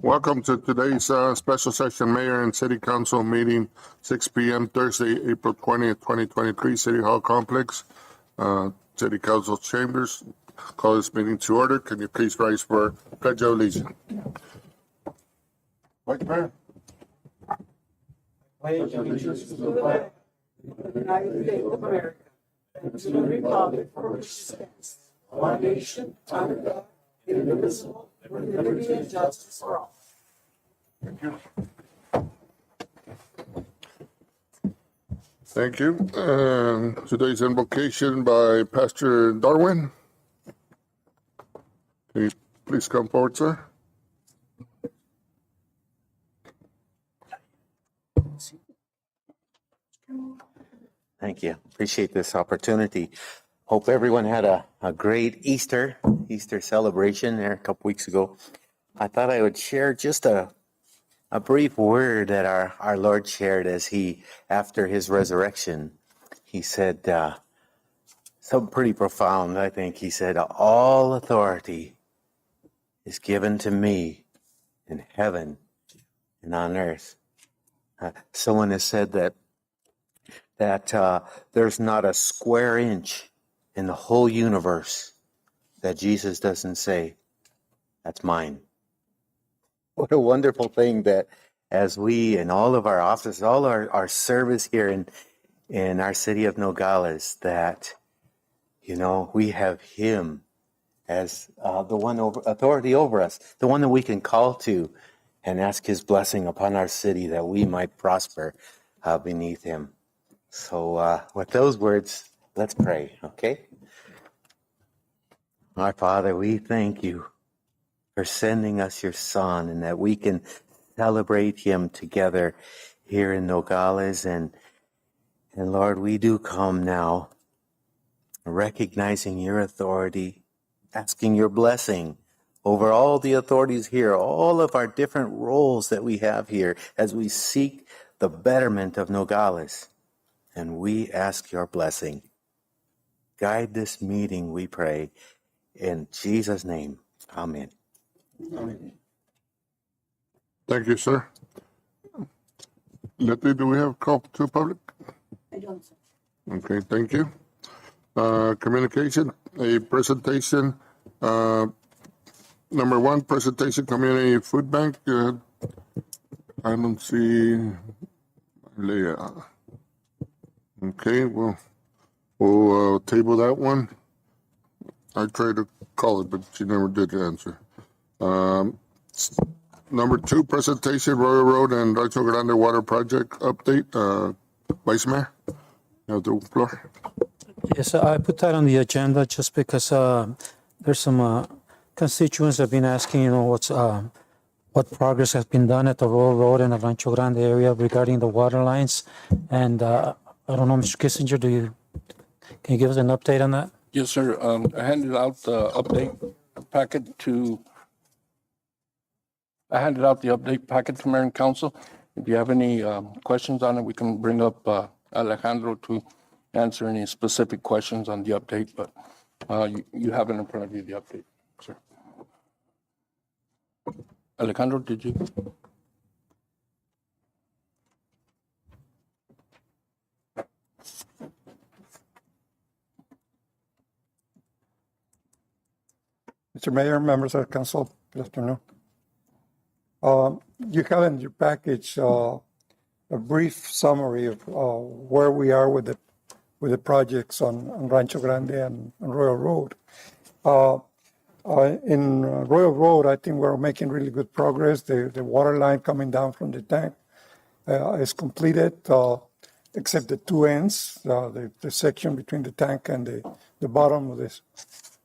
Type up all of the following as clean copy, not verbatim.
Welcome to today's special session Mayor and City Council meeting, 6 p.m. Thursday, April 20th, 2023, City Hall Complex, City Council Chambers. Call this meeting to order. Can you please rise for Pledge of Allegiance? Vice Mayor. Pledge allegiance to the flag of the United States of America and to the republic for which it stands, one nation, under God, indivisible, with liberty and justice for all. Thank you. Thank you. Today's invocation by Pastor Darwin. Can you please come forward, sir? Thank you. Appreciate this opportunity. Hope everyone had a great Easter celebration there a couple weeks ago. I thought I would share just a brief word that our Lord shared as after his resurrection, he said something pretty profound, I think. He said, all authority is given to me in heaven and on earth. Someone has said that there's not a square inch in the whole universe that Jesus doesn't say, that's mine. What a wonderful thing that as we in all of our offices, all our service here in our city of Nogales, that, we have him as the one authority over us, the one that we can call to and ask his blessing upon our city that we might prosper beneath him. So with those words, let's pray, okay? Our Father, we thank you for sending us your Son and that we can celebrate him together here in Nogales. And Lord, we do come now recognizing your authority, asking your blessing over all the authorities here, all of our different roles that we have here as we seek the betterment of Nogales. And we ask your blessing. Guide this meeting, we pray. In Jesus' name, amen. Thank you, sir. Letty, do we have a call to public? I don't, sir. Okay, thank you. Communication, a presentation. Number one, presentation, community food bank. I don't see Leah. Okay, we'll table that one. I tried to call it, but she never did answer. Number two, presentation, Royal Road and Rancho Grande Water Project update. Vice Mayor, you have the floor. Yes, I put that on the agenda just because there's some constituents have been asking, what progress has been done at the Royal Road and the Rancho Grande area regarding the water lines. And I don't know, Mr. Kissinger, can you give us an update on that? Yes, sir. I handed out the update packet to Mayor and Council. If you have any questions on it, we can bring up Alejandro to answer any specific questions on the update, but you have it in front of you, the update, sir. Alejandro, did you? Mr. Mayor, members of the council, good afternoon. You have in your package a brief summary of where we are with the projects on Rancho Grande and Royal Road. In Royal Road, I think we're making really good progress. The water line coming down from the tank is completed, except the two ends, the section between the tank and the bottom of this.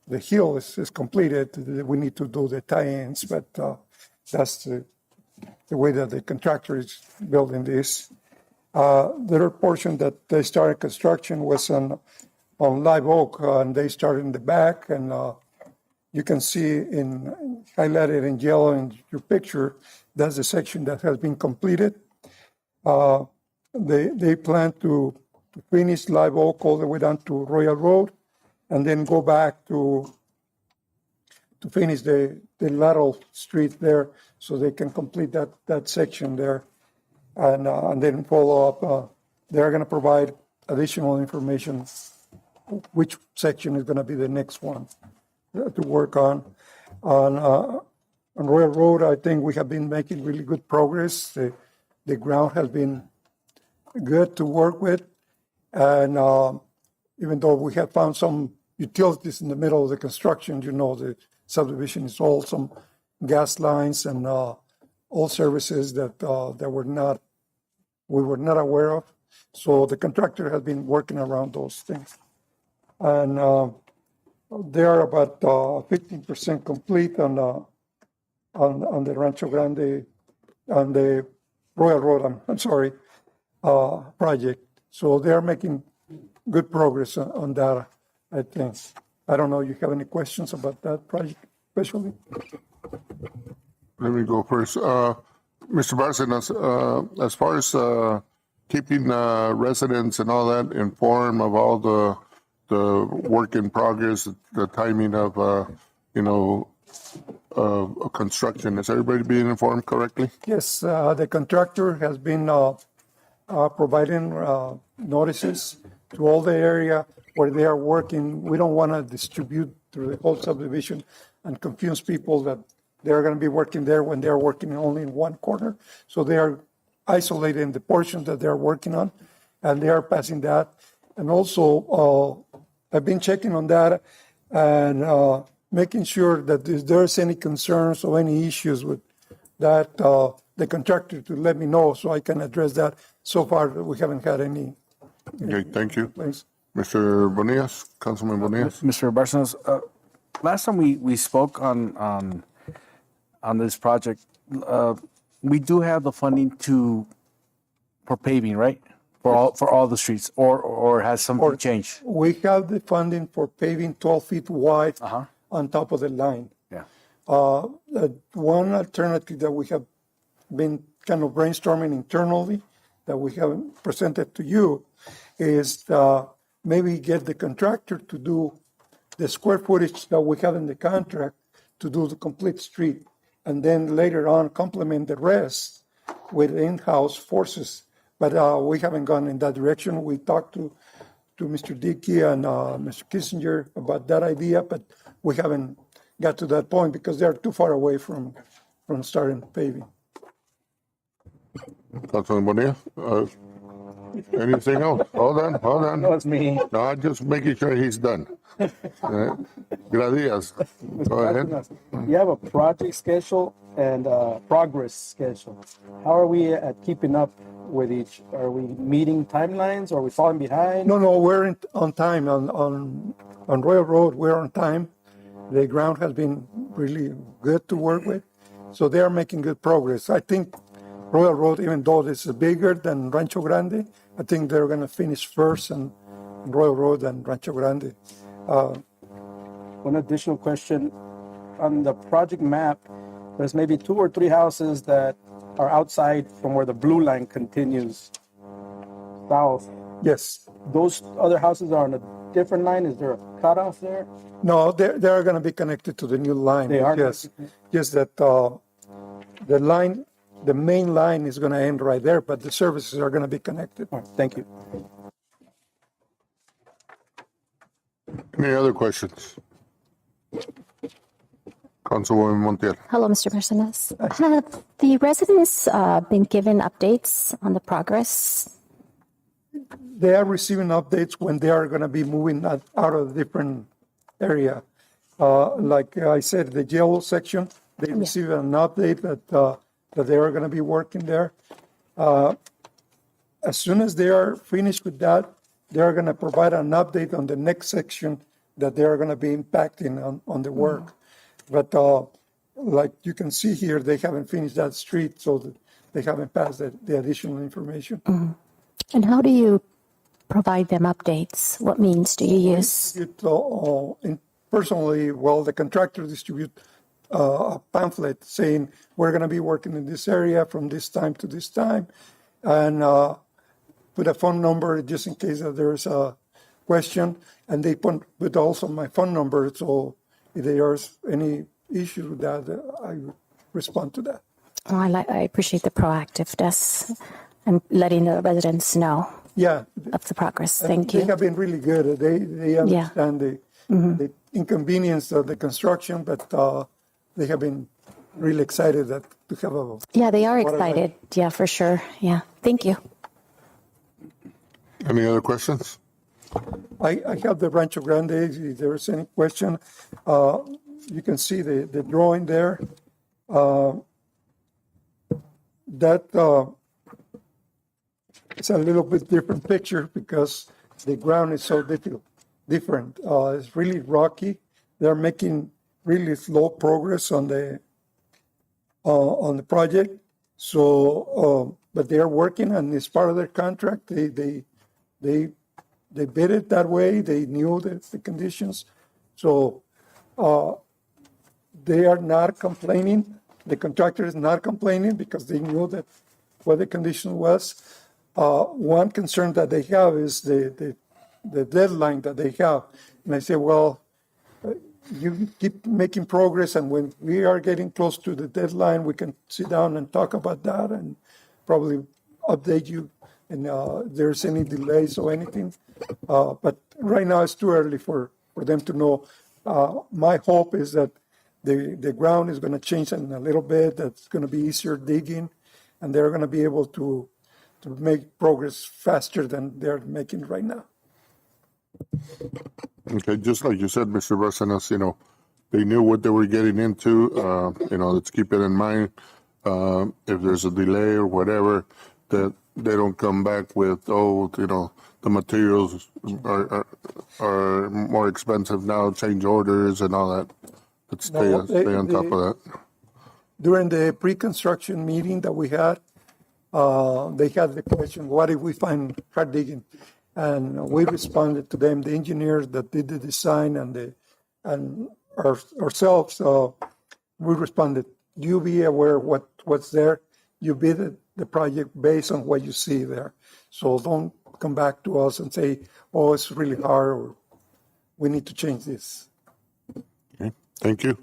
The hill is completed. We need to do the tie-ins, but that's the way that the contractor is building this. The other portion that they started construction was on Live Oak, and they started in the back, and you can see highlighted in yellow in your picture, that's the section that has been completed. They plan to finish Live Oak all the way down to Royal Road, and then go back to to finish the lateral street there so they can complete that section there. And then follow up. They're going to provide additional information, which section is going to be the next one to work on. On Royal Road, I think we have been making really good progress. The ground has been good to work with. And even though we have found some utilities in the middle of the construction, the subdivision is all some gas lines and all services that we were not aware of. So the contractor has been working around those things. And they are about 15% complete on the Rancho Grande, on the Royal Road, I'm sorry, project. So they are making good progress on that, I think. I don't know, you have any questions about that project especially? Let me go first. Mr. Bárcenas, as far as keeping residents and all that informed of all the work in progress, the timing of, construction, is everybody being informed correctly? Yes, the contractor has been providing notices to all the area where they are working. We don't want to distribute through the whole subdivision and confuse people that they're going to be working there when they're working only in one corner. So they are isolating the portions that they're working on, and they are passing that. And also, I've been checking on that and making sure that if there's any concerns or any issues with that, the contractor to let me know so I can address that. So far, we haven't had any. Okay, thank you. Thanks. Mr. Bonillas, Councilman Bonillas. Mr. Bárcenas, last time we spoke on this project, we do have the funding for paving, right? For all the streets, or has something changed? We have the funding for paving 12 feet wide on top of the line. Yeah. One alternative that we have been kind of brainstorming internally that we haven't presented to you is maybe get the contractor to do the square footage that we have in the contract to do the complete street, and then later on complement the rest with in-house forces. But we haven't gone in that direction. We talked to Mr. Dickey and Mr. Kissinger about that idea, but we haven't got to that point because they're too far away from starting paving. Councilman Bonillas, anything else? Hold on. No, it's me. No, I'm just making sure he's done. Gracias. Go ahead. You have a project schedule and a progress schedule. How are we at keeping up with each? Are we meeting timelines? Or are we falling behind? No, we're on time. On Royal Road, we're on time. The ground has been really good to work with. So they are making good progress. I think Royal Road, even though this is bigger than Rancho Grande, I think they're going to finish first on Royal Road and Rancho Grande. One additional question. On the project map, there's maybe 2 or 3 houses that are outside from where the blue line continues south. Yes. Those other houses are on a different line. Is there a cutoff there? No, they're going to be connected to the new line. They are Yes. connected? Just that the main line is going to end right there, but the services are going to be connected. All right, thank you. Any other questions? Councilwoman Montiel. Hello, Mr. Bárcenas. Have the residents been given updates on the progress? They are receiving updates when they are going to be moving out of a different area. Like I said, the jail section, they receive an update that they are going to be working there. As soon as they are finished with that, they are going to provide an update on the next section that they are going to be impacting on the work. But like you can see here, they haven't finished that street, so they haven't passed the additional information. And how do you provide them updates? What means do you use? Personally, well, the contractor distribute a pamphlet saying we're going to be working in this area from this time to this time, and put a phone number just in case that there's a question, and they put also my phone number, so if there's any issues with that, I would respond to that. Oh, I appreciate the proactiveness and letting the residents know Yeah. of the progress. And Thank They you. have been really good. They understand the inconvenience of the construction, but they have been really excited that to have a. Yeah, they are Water line. excited. Yeah, for sure. Yeah. Thank you. Any other questions? I have the Rancho Grande. If there's any question, you can see the drawing there. That it's a little bit different picture because the ground is so different. It's really rocky. They're making really slow progress on the project. So, but they are working, and it's part of their contract. They bid it that way. They knew the conditions. So they are not complaining. The contractor is not complaining because they knew that what the condition was. One concern that they have is the deadline that they have. And I say, well, you keep making progress, and when we are getting close to the deadline, we can sit down and talk about that and probably update you and if there's any delays or anything. But right now it's too early for them to know. My hope is that the ground is going to change in a little bit. That's going to be easier digging, and they're going to be able to make progress faster than they're making right now. Okay, just like you said, Mr. Rosanas, they knew what they were getting into. Let's keep it in mind. If there's a delay or whatever, that they don't come back with, the materials are more expensive now, change orders and all that. Let's stay on top of that. During the pre-construction meeting that we had, they had the question, what if we find hard digging? And we responded to them, the engineers that did the design and ourselves, we responded, you be aware what's there. You bid the project based on what you see there. So don't come back to us and say, oh, it's really hard, or we need to change this. Okay, thank you.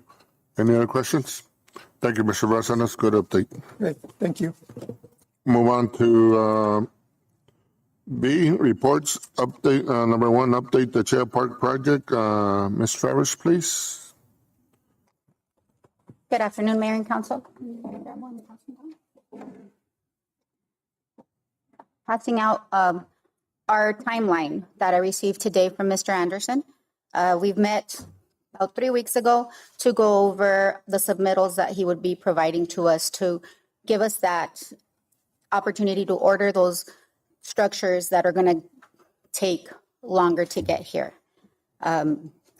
Any other questions? Thank you, Mr. Rosanas. Good update. Okay, thank you. Move on to B, reports. Update, number one, update the Chair Park project. Ms. Travis, please. Good afternoon, Mayor and Council. Passing out our timeline that I received today from Mr. Anderson. We've met about 3 weeks ago to go over the submittals that he would be providing to us to give us that opportunity to order those structures that are going to take longer to get here.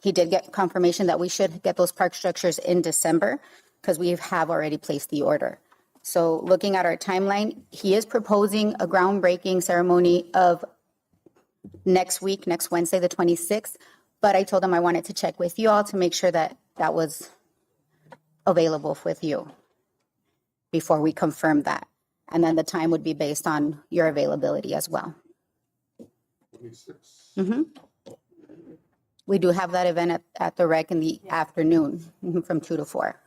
He did get confirmation that we should get those park structures in December because we have already placed the order. So looking at our timeline, he is proposing a groundbreaking ceremony of next week, next Wednesday, the 26th. But I told him I wanted to check with you all to make sure that that was available with you before we confirm that. And then the time would be based on your availability as well. 26. We do have that event at the rec in the afternoon from 2 to 4.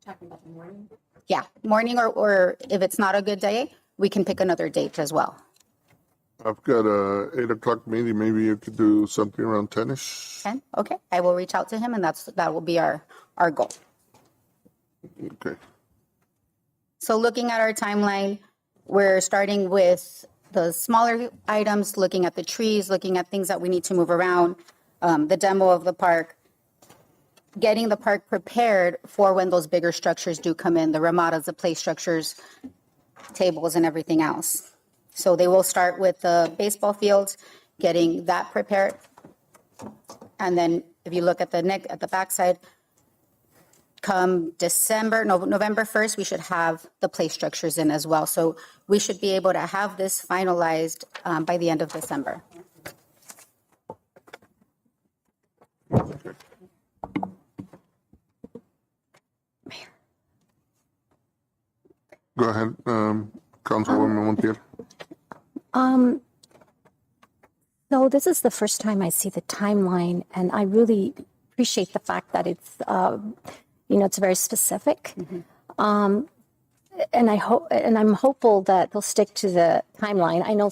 Talking about the morning? Yeah, morning or if it's not a good day, we can pick another date as well. I've got a 8 o'clock meeting. Maybe you could do something around 10ish. 10? Okay, I will reach out to him and that will be our goal. Okay. So looking at our timeline, we're starting with the smaller items, looking at the trees, looking at things that we need to move around, the demo of the park, getting the park prepared for when those bigger structures do come in, the ramadas, the play structures, tables, and everything else. So they will start with the baseball fields, getting that prepared. And then if you look at the backside, come November 1st, we should have the play structures in as well. So we should be able to have this finalized by the end of December. Go ahead, Councilwoman Montiel. So this is the first time I see the timeline, and I really appreciate the fact that it's, it's very specific. And I'm hopeful that they'll stick to the timeline. I know,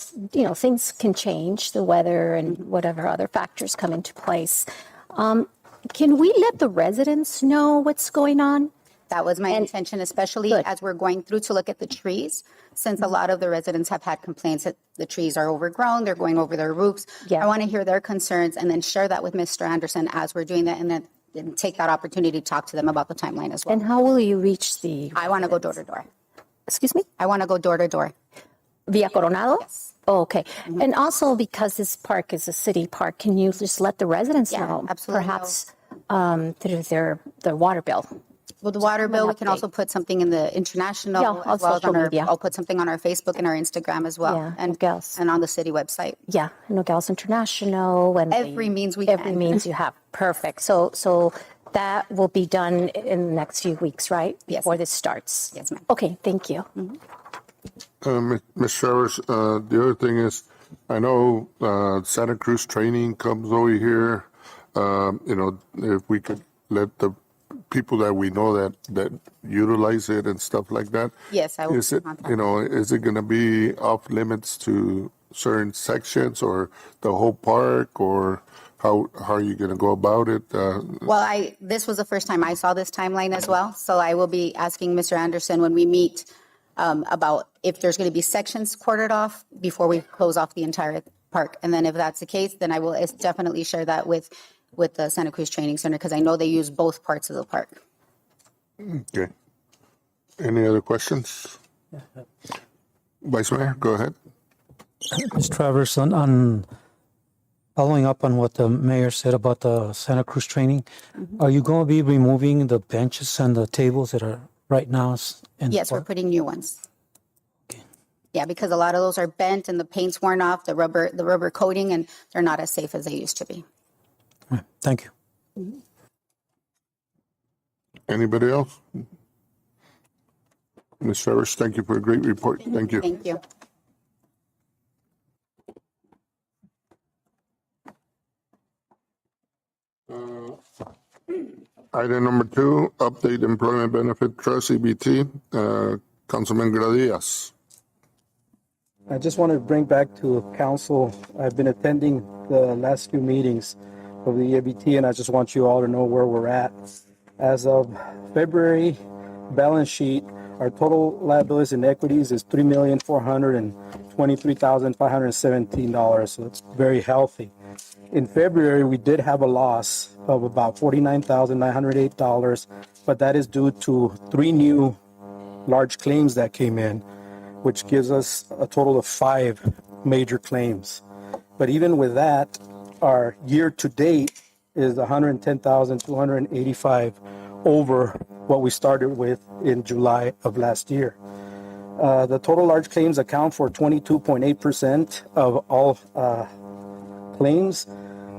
things can change, the weather and whatever other factors come into place. Can we let the residents know what's going on? That was my intention, especially Good. as we're going through to look at the trees, since a lot of the residents have had complaints that the trees are overgrown, they're going over their roofs. Yeah. I want to hear their concerns and then share that with Mr. Anderson as we're doing that, and then take that opportunity to talk to them about the timeline as well. And how will you reach the, I want to go door to door. excuse me, I want to go door to door. via Coronado? Oh, okay. And also because this park is a city park, can you just let the residents Yeah, know? absolutely. Perhaps through their water bill. Well, the water bill, we can update. also put something in the international, Yeah, on as well as social on media. I'll put something on our Facebook and our Instagram as well. Yeah, And Nogales. and on the city website. Yeah, Nogales International and Every means we every can. means you have. Perfect. So that will be done in the next few weeks, right? Yes, Before ma'am. this starts. Yes, ma'am. Okay, thank you. Ms. Travers, the other thing is, I know Santa Cruz training comes over here. If we could let the people that we know that utilize it and stuff like that. Yes, I will Is it, contact is it going to be off limits to certain sections or the whole park, or how are you going to go about it? Well, this was the first time I saw this timeline as well. So I will be asking Mr. Anderson when we meet about if there's going to be sections quartered off before we close off the entire park. And then if that's the case, then I will definitely share that with the Santa Cruz Training Center, because I know they use both parts of the park. Okay. Any other questions? Vice Mayor, go ahead. Ms. Travers, on following up on what the mayor said about the Santa Cruz training, are you going to be removing the benches and the tables that are right now in the Yes, we're park? putting new ones. Okay. Yeah, because a lot of those are bent and the paint's worn off, the rubber coating, and they're not as safe as they used to be. All right, thank you. Anybody else? Ms. Travers, thank you for a great report. Thank you. Thank you. Item number 2, update employment benefit trust, EBT. Councilman Gradias. I just want to bring back to council, I've been attending the last few meetings of the EBT, and I just want you all to know where we're at. As of February balance sheet, our total liabilities and equities is $3,423,517, so it's very healthy. In February, we did have a loss of about $49,908, but that is due to 3 new large claims that came in, which gives us a total of 5 major claims. But even with that, our year to date is 110,285 over what we started with in July of last year. The total large claims account for 22.8% of all claims,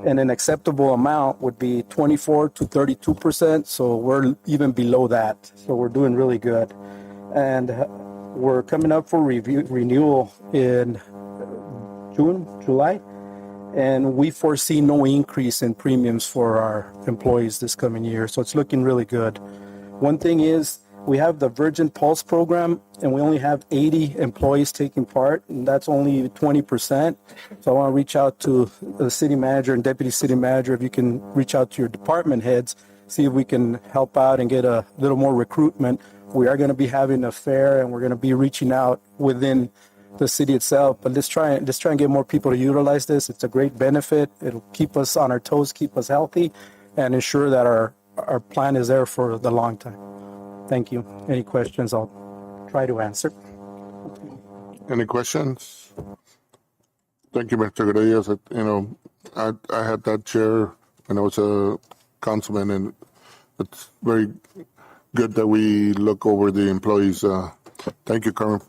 and an acceptable amount would be 24 to 32%. So we're even below that. So we're doing really good. And we're coming up for renewal in July. And we foresee no increase in premiums for our employees this coming year. So it's looking really good. One thing is, we have the Virgin Pulse program, and we only have 80 employees taking part, and that's only 20%. So I want to reach out to the city manager and deputy city manager, if you can reach out to your department heads, see if we can help out and get a little more recruitment. We are going to be having a fair, and we're going to be reaching out within the city itself. But let's try and get more people to utilize this. It's a great benefit. It'll keep us on our toes, keep us healthy, and ensure that our plan is there for the long time. Thank you. Any questions, I'll try to answer. Any questions? Thank you, Mr. Gradias. I had that chair when I was a councilman, and it's very good that we look over the employees. Thank you, Carmen.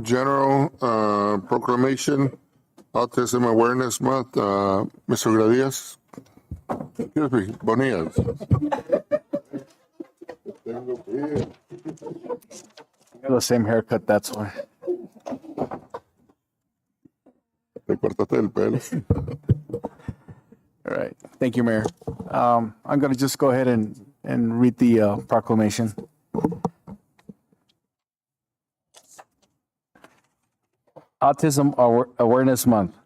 General proclamation, Autism Awareness Month. Mr. Gradias. Excuse me, Bonillas. The same haircut, that's why. The Dale, córtate el pelo. All right. Thank you, Mayor. I'm going to just go ahead and read the proclamation. Autism Awareness Month.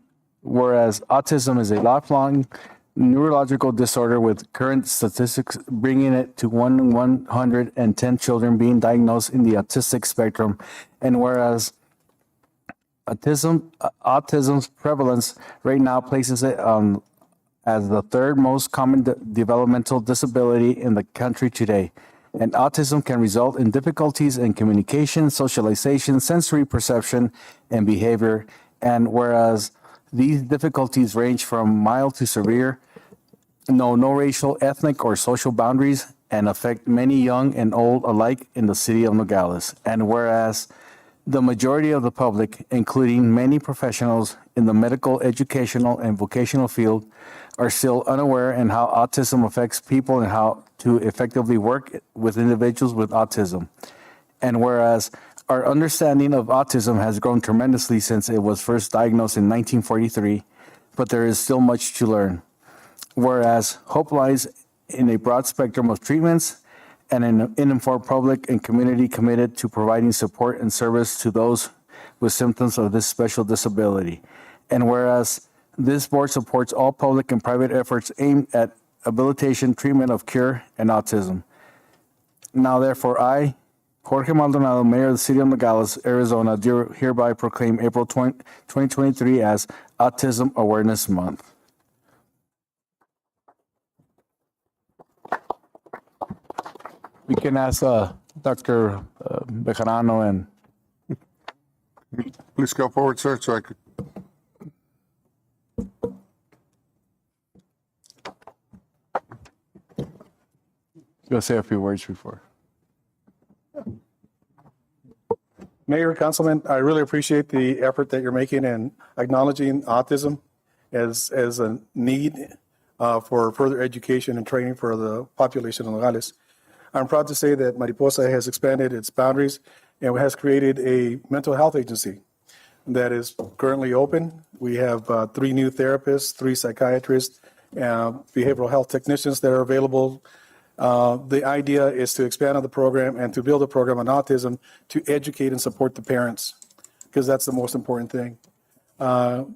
Whereas autism is a lifelong neurological disorder with current statistics bringing it to 1 in 110 children being diagnosed in the autistic spectrum. And whereas autism's prevalence right now places it as the third most common developmental disability in the country today. And autism can result in difficulties in communication, socialization, sensory perception, and behavior. And whereas these difficulties range from mild to severe, know no racial, ethnic, or social boundaries, and affect many young and old alike in the city of Nogales. And whereas the majority of the public, including many professionals in the medical, educational, and vocational field, are still unaware in how autism affects people and how to effectively work with individuals with autism. And whereas our understanding of autism has grown tremendously since it was first diagnosed in 1943, but there is still much to learn. Whereas hope lies in a broad spectrum of treatments and an informed public and community committed to providing support and service to those with symptoms of this special disability. And whereas this board supports all public and private efforts aimed at habilitation, treatment of cure, and autism. Now, therefore, I, Jorge Maldonado, Mayor of the City of Nogales, Arizona, do hereby proclaim April 2023 as Autism Awareness Month. We can ask Dr. Bejarano and Please come forward, sir, so I could. go say a few words before. Mayor, Councilman, I really appreciate the effort that you're making in acknowledging autism as a need for further education and training for the population of Nogales. I'm proud to say that Mariposa has expanded its boundaries and has created a mental health agency that is currently open. We have 3 new therapists, 3 psychiatrists, behavioral health technicians that are available. The idea is to expand on the program and to build a program on autism to educate and support the parents, because that's the most important thing.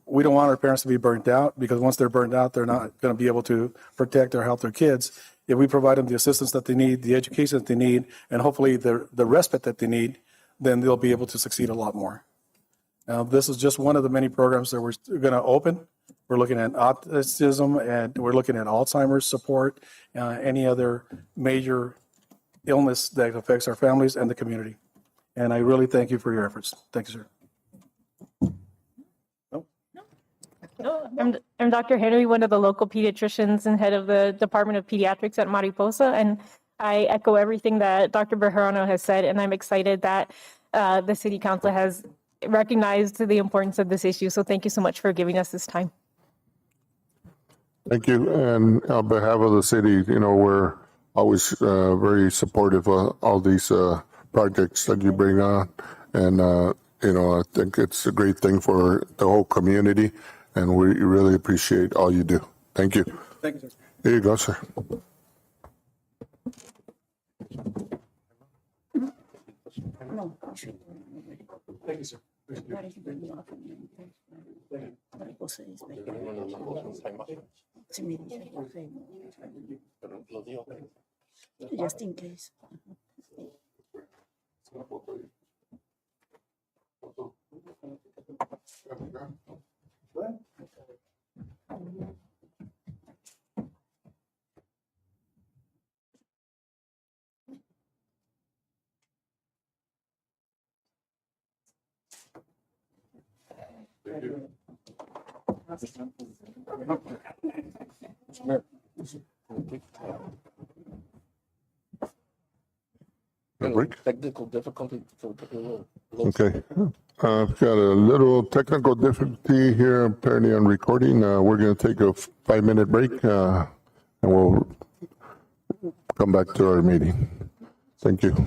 We don't want our parents to be burnt out, because once they're burnt out, they're not going to be able to protect or help their kids. If we provide them the assistance that they need, the education that they need, and hopefully the respite that they need, then they'll be able to succeed a lot more. This is just one of the many programs that we're going to open. We're looking at autism, and we're looking at Alzheimer's support, any other major illness that affects our families and the community. And I really thank you for your efforts. Thank you, sir. No, I'm Dr. Henry, one of the local pediatricians and head of the Department of Pediatrics at Mariposa. And I echo everything that Dr. Bejarano has said, and I'm excited that the City Council has recognized the importance of this issue. So thank you so much for giving us this time. Thank you. And on behalf of the city, we're always very supportive of all these projects that you bring on. And, I think it's a great thing for the whole community. And we really appreciate all you do. Thank you. Thank you, sir. Here you go, sir. Thank you, sir. Just in case. Break? Technical difficulty. Okay. I've got a little technical difficulty here apparently on recording. We're going to take a 5-minute break and we'll come back to our meeting. Thank you.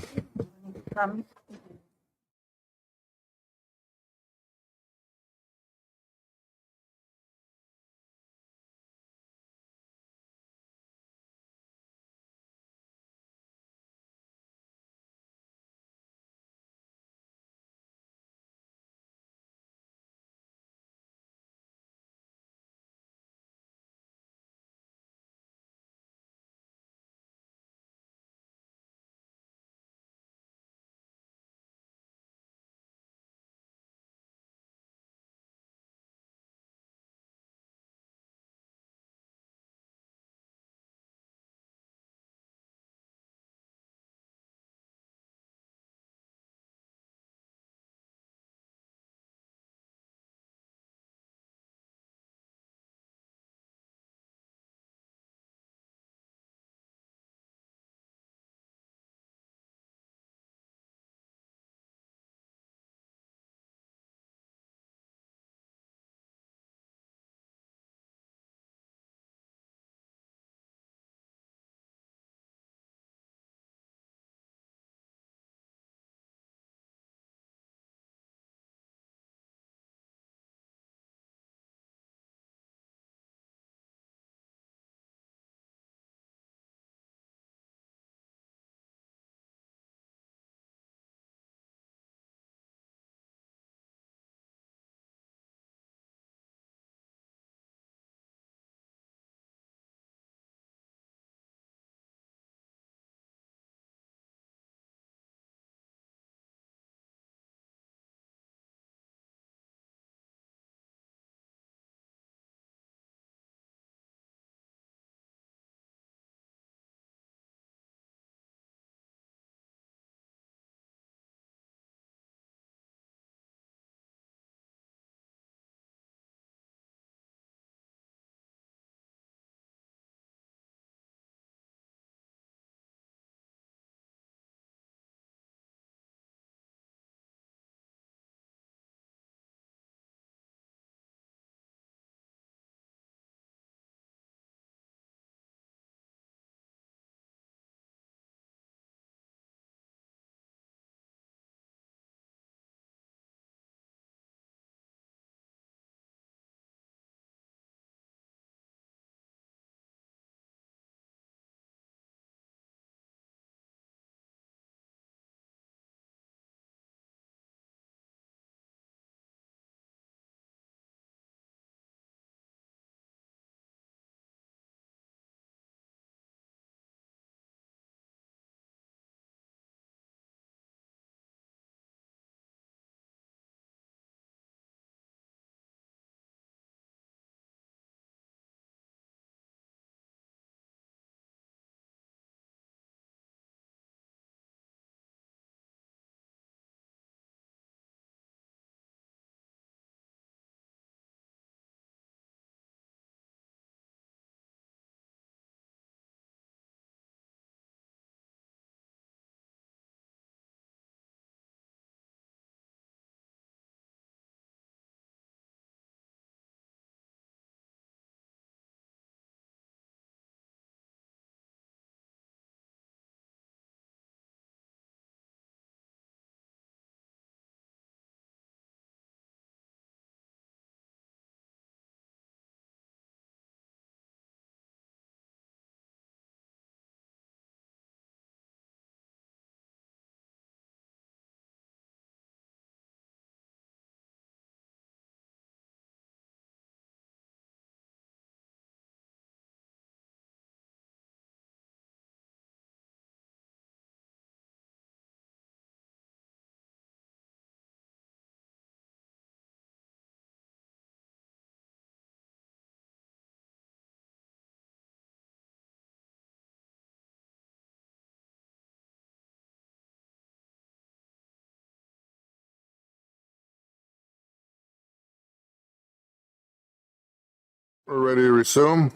We're ready to resume.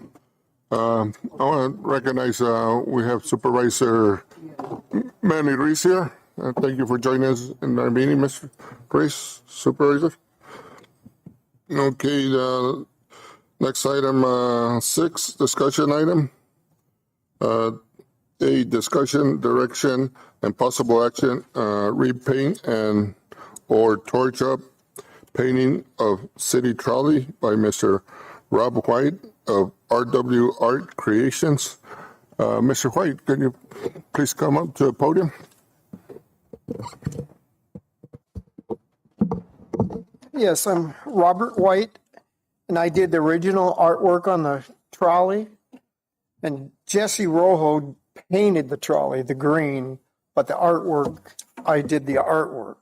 I want to recognize, we have Supervisor Manny Reese here. Thank you for joining us in our meeting, Mr. Reese, Supervisor. Okay, the next item, 6, discussion item. A discussion, direction, and possible action, repaint and or torch up painting of city trolley by Mr. Rob White of RW Art Creations. Mr. White, can you please come up to the podium? Yes, I'm Robert White, and I did the original artwork on the trolley. And Jesse Rojo painted the trolley, the green, but the artwork, I did the artwork.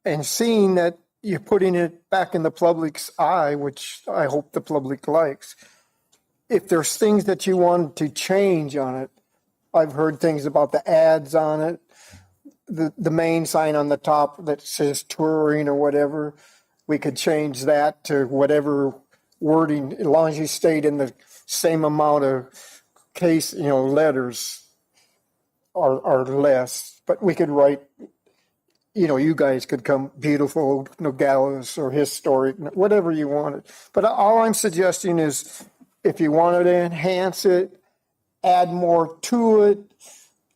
And seeing that you're putting it back in the public's eye, which I hope the public likes, if there's things that you want to change on it, I've heard things about the ads on it, the main sign on the top that says touring or whatever, we could change that to whatever wording, as long as you stayed in the same amount of case, letters or less, but we could write, you guys could come beautiful, Nogales or historic, whatever you wanted. But all I'm suggesting is if you wanted to enhance it, add more to it,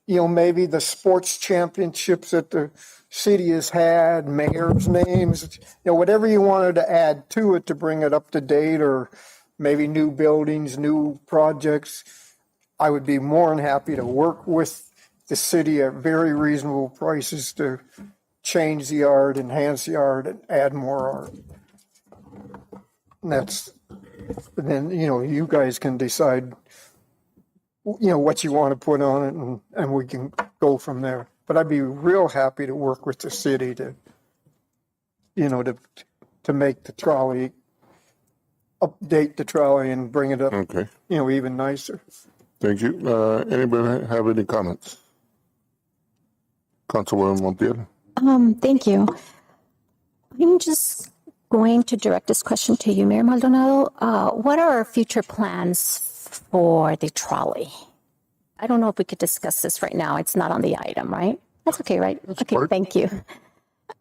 maybe the sports championships that the city has had, mayor's names, whatever you wanted to add to it to bring it up to date, or maybe new buildings, new projects, I would be more than happy to work with the city at very reasonable prices to change the art, enhance the art, and add more art. And then, you guys can decide, what you want to put on it, and we can go from there. But I'd be real happy to work with the city to make the trolley, update the trolley and bring it up, Okay, even nicer. thank you. Anybody have any comments? Councilwoman Montiel? Thank you. I'm just going to direct this question to you, Mayor Maldonado. What are our future plans for the trolley? I don't know if we could discuss this right now. It's not on the item, right? That's okay, right? Okay, fine. thank you.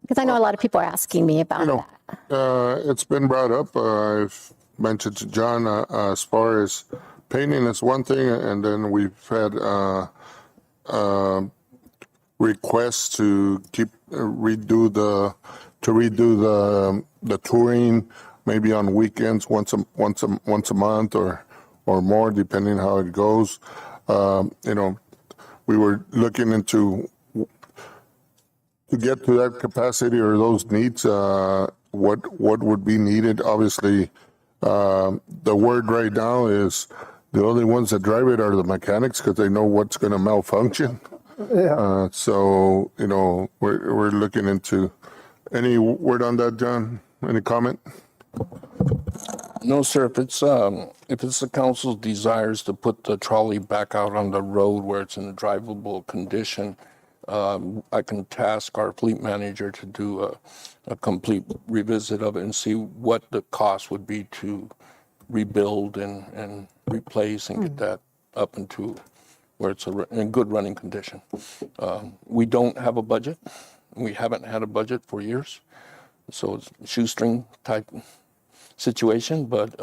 Because I know a lot of people are asking me about that. It's been brought up. I've mentioned to John, as far as painting is one thing, and then we've had requests to redo the touring, maybe on weekends, once a month or more, depending how it goes. We were looking into to get to that capacity or those needs, what would be needed. Obviously, the word right now is the only ones that drive it are the mechanics, because they know what's going to malfunction. Yeah. So we're looking into. Any word on that, John? Any comment? No, sir. If it's the council's desires to put the trolley back out on the road where it's in a drivable condition, I can task our fleet manager to do a complete revisit of it and see what the cost would be to rebuild and replace and get that up into where it's in good running condition. We don't have a budget. We haven't had a budget for years. So it's a shoestring type situation, but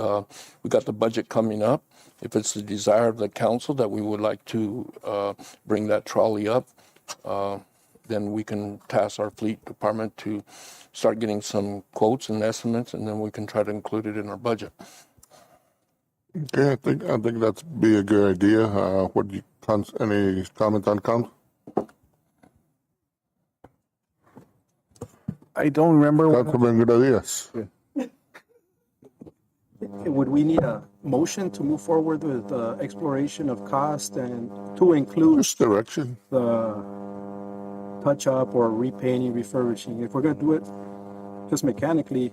we got the budget coming up. If it's the desire of the council that we would like to bring that trolley up, then we can task our fleet department to start getting some quotes and estimates, and then we can try to include it in our budget. Okay, I think that'd be a good idea. Any comment on council? I don't remember. Councilman Gradias. Would we need a motion to move forward with the exploration of cost and to include Just direction. the touch-up or repainting, refurbishing? If we're going to do it just mechanically,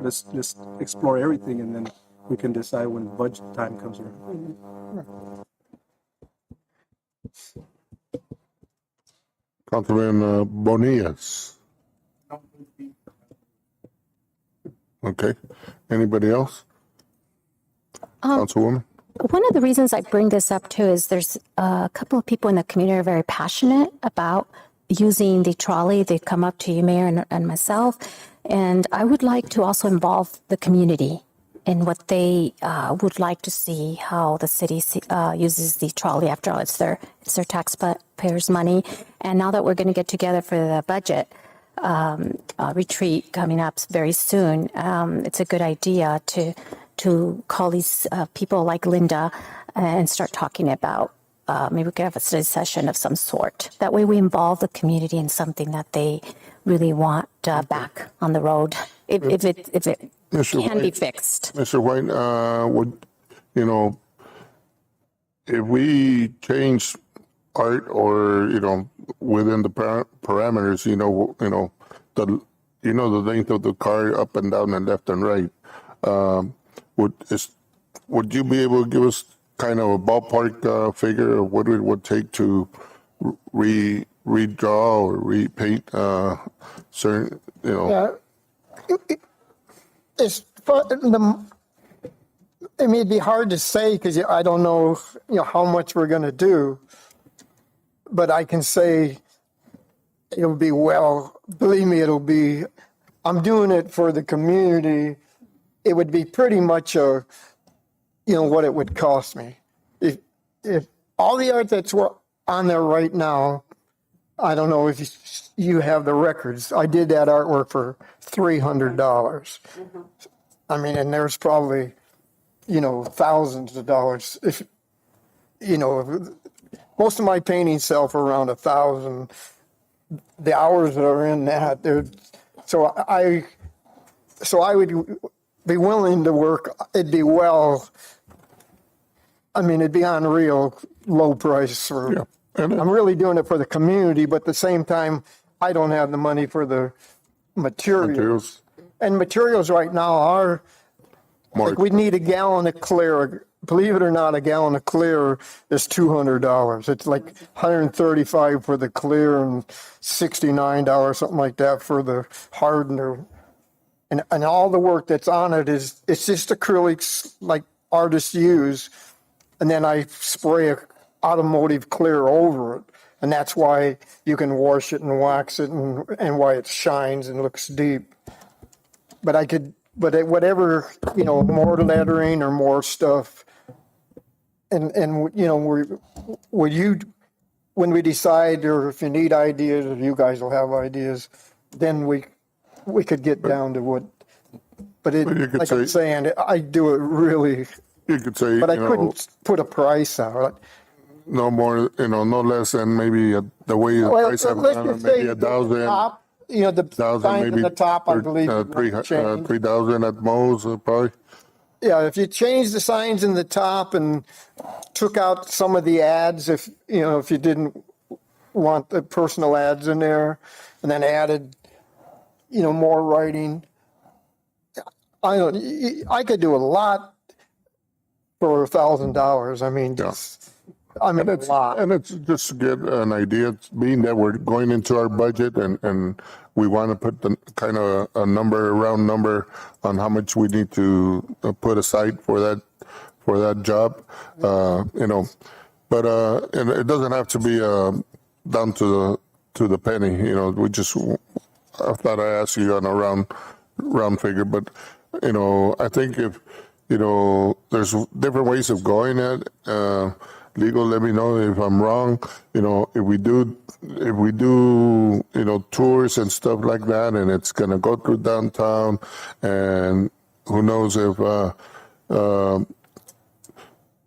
let's just explore everything, and then we can decide when budget time comes around. Councilman Bonillas. Okay. Anybody else? Councilwoman? One of the reasons I bring this up too is there's a couple of people in the community who are very passionate about using the trolley. They come up to you, Mayor, and myself, and I would like to also involve the community in what they would like to see, how the city uses the trolley. After all, it's their taxpayers' money. And now that we're going to get together for the budget retreat coming up very soon, it's a good idea to call these people like Linda and start talking about maybe we could have a study session of some sort. That way we involve the community in something that they really want back on the road, if it can be fixed. Mr. White, if we change art or, within the parameters, the length of the car up and down and left and right, would you be able to give us kind of a ballpark figure of what it would take to redraw or repaint certain, It's fun. It'd be hard to say because I don't know, how much we're going to do. But I can say it'll be believe me, I'm doing it for the community. It would be pretty much what it would cost me. If all the art that's on there right now, I don't know if you have the records. I did that artwork for $300. I mean, and there's probably, thousands of dollars. If most of my paintings sell for around $1,000. The hours that are in that, so I would be willing to work. It'd be it'd be unreal low price for. Yeah. And I'm really doing it for the community, but at the same time, I don't have the money for the materials. And materials right now are, like, we'd need a gallon of clear. Believe it or not, a gallon of clear is $200. It's like $135 for the clear and $69, something like that, for the hardener. And all the work that's on it's just acrylics like artists use. And then I spray a automotive clear over it. And that's why you can wash it and wax it and why it shines and looks deep. But whatever, more lettering or more stuff. And when we decide, or if you need ideas, or you guys will have ideas, then we could get down to what, but like I'm saying, I do it really, you could say, but I couldn't put a price out. no more, no less than maybe the way the price have let's gone, just maybe say $1,000. the top, the signs maybe at the top, I believe. would change. 3,000 at most, probably. Yeah, if you change the signs in the top and took out some of the ads, if you didn't want the personal ads in there, and then added, more writing, I could do a lot for $1,000. I mean, a lot. And it's just to get an idea, being that we're going into our budget and we want to put the kind of a round number on how much we need to put aside for that job, but and it doesn't have to be down to the penny. I thought I asked you on a round figure, but I think if there's different ways of going at it. Legal, let me know if I'm wrong. If we do, tours and stuff like that, and it's gonna go through downtown, and who knows if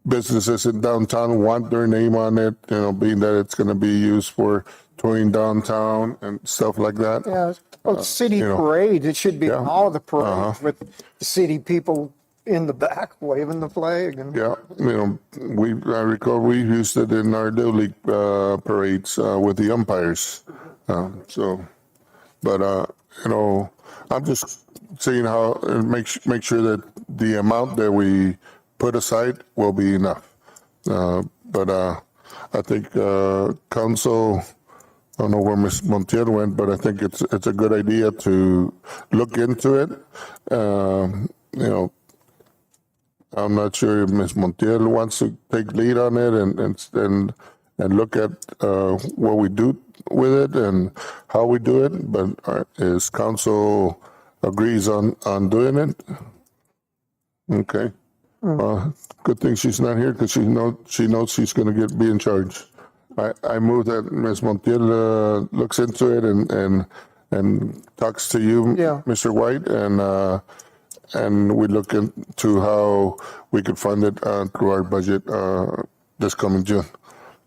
businesses in downtown want their name on it, being that it's gonna be used for touring downtown and stuff like that. Yeah, city parades. It should be all the parades with the city people in the back waving the flag. And yeah, I recall we used it in our Little League parades with the umpires. I'm just seeing how make sure that the amount that we put aside will be enough. I think council. I don't know where Ms. Montiel went, but I think it's a good idea to look into it. I'm not sure if Ms. Montiel wants to take lead on it and look at what we do with it and how we do it. But is council agrees on doing it? Okay. Good thing she's not here because she knows she's going to be in charge. I move that Ms. Montiel looks into it and talks to you, Yeah. Mr. White, and we look into how we could fund it through our budget this coming June.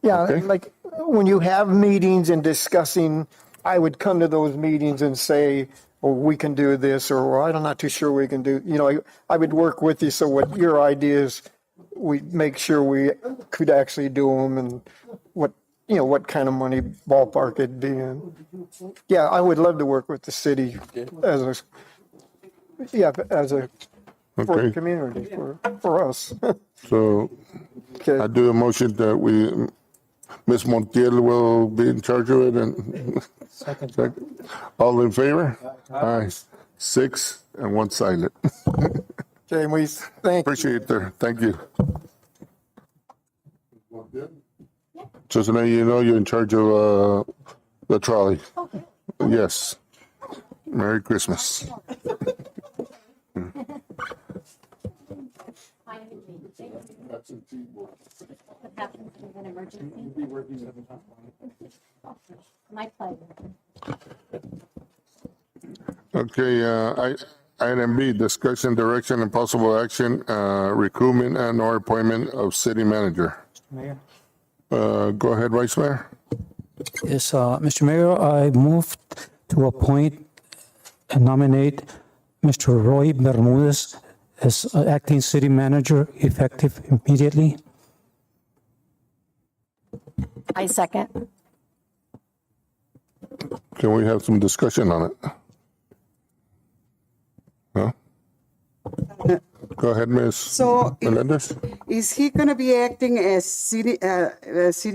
Yeah, Okay. like when you have meetings and discussing, I would come to those meetings and say, oh, we can do this, or well, I'm not too sure we can do, I would work with you. So what your ideas, we make sure we could actually do them and what kind of money ballpark it'd be in. Yeah, I would love to work with the city as a for the Okay. community, for us. So Okay. I do a motion that Ms. Montiel will be in charge of it and Second. all in favor? Aye. 6 and 1 silent. Okay, we thank Appreciate it. Thank you. Just so now you know you're in charge of the trolley. Yes. Merry Christmas. My pleasure. Okay, item B, discussion, direction, and possible action, recruitment and/or appointment of city manager. Mayor. Go ahead, Vice Mayor. Yes, Mr. Mayor, I move to appoint and nominate Mr. Roy Bermudez as acting city manager effective immediately. I second. Can we have some discussion on it? No? Go ahead, Ms. So Melendez. is he going to be acting as city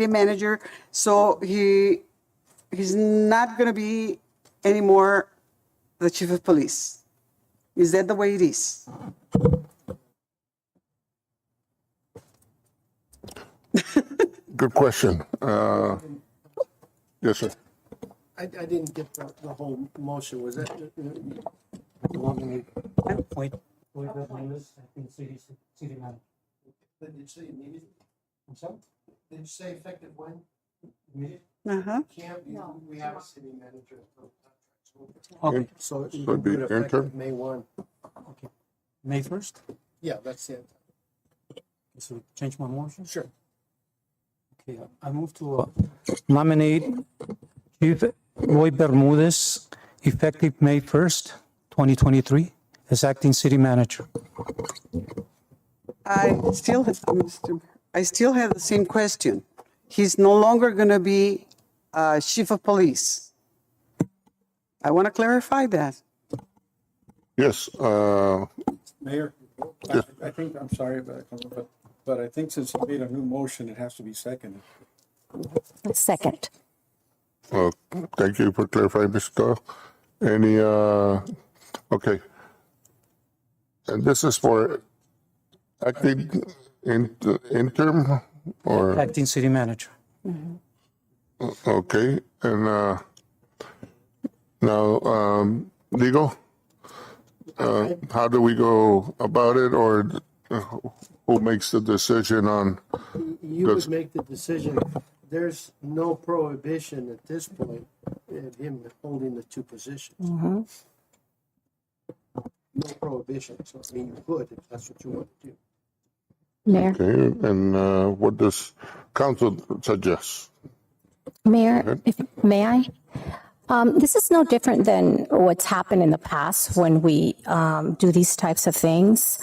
manager? So he's not going to be anymore the chief of police. Is that the way it is? Good question. Yes, sir. I didn't get the whole motion. Was that? Appoint Roy Bermudez acting city manager. Did you say immediately? I'm sorry? Did you say effective when? Uh-huh. Can't be. We have a city manager. Okay, So you So can do be it interim? effective May 1. okay. May 1st? Yeah, that's it. So change my motion? Sure. Okay, I move to nominate Chief Roy Bermudez effective May 1st, 2023 as acting city manager. I still have the same question. He's no longer going to be chief of police. I want to clarify that. Yes, Mayor, Yes. I think, I'm sorry, but I think since you made a new motion, it has to be seconded. Second. thank you for clarifying, Mr. Doyle. Any, okay. And this is for acting interim or, Acting city manager. okay, and, now, legal? How do we go about it, or who makes the decision on? You Does- would make the decision. There's no prohibition at this point in him holding the two positions. No prohibition. So, I mean, you could if that's what you want to do. Mayor. Okay, and what does council suggest? Mayor, may I? This is no different than what's happened in the past when we do these types of things.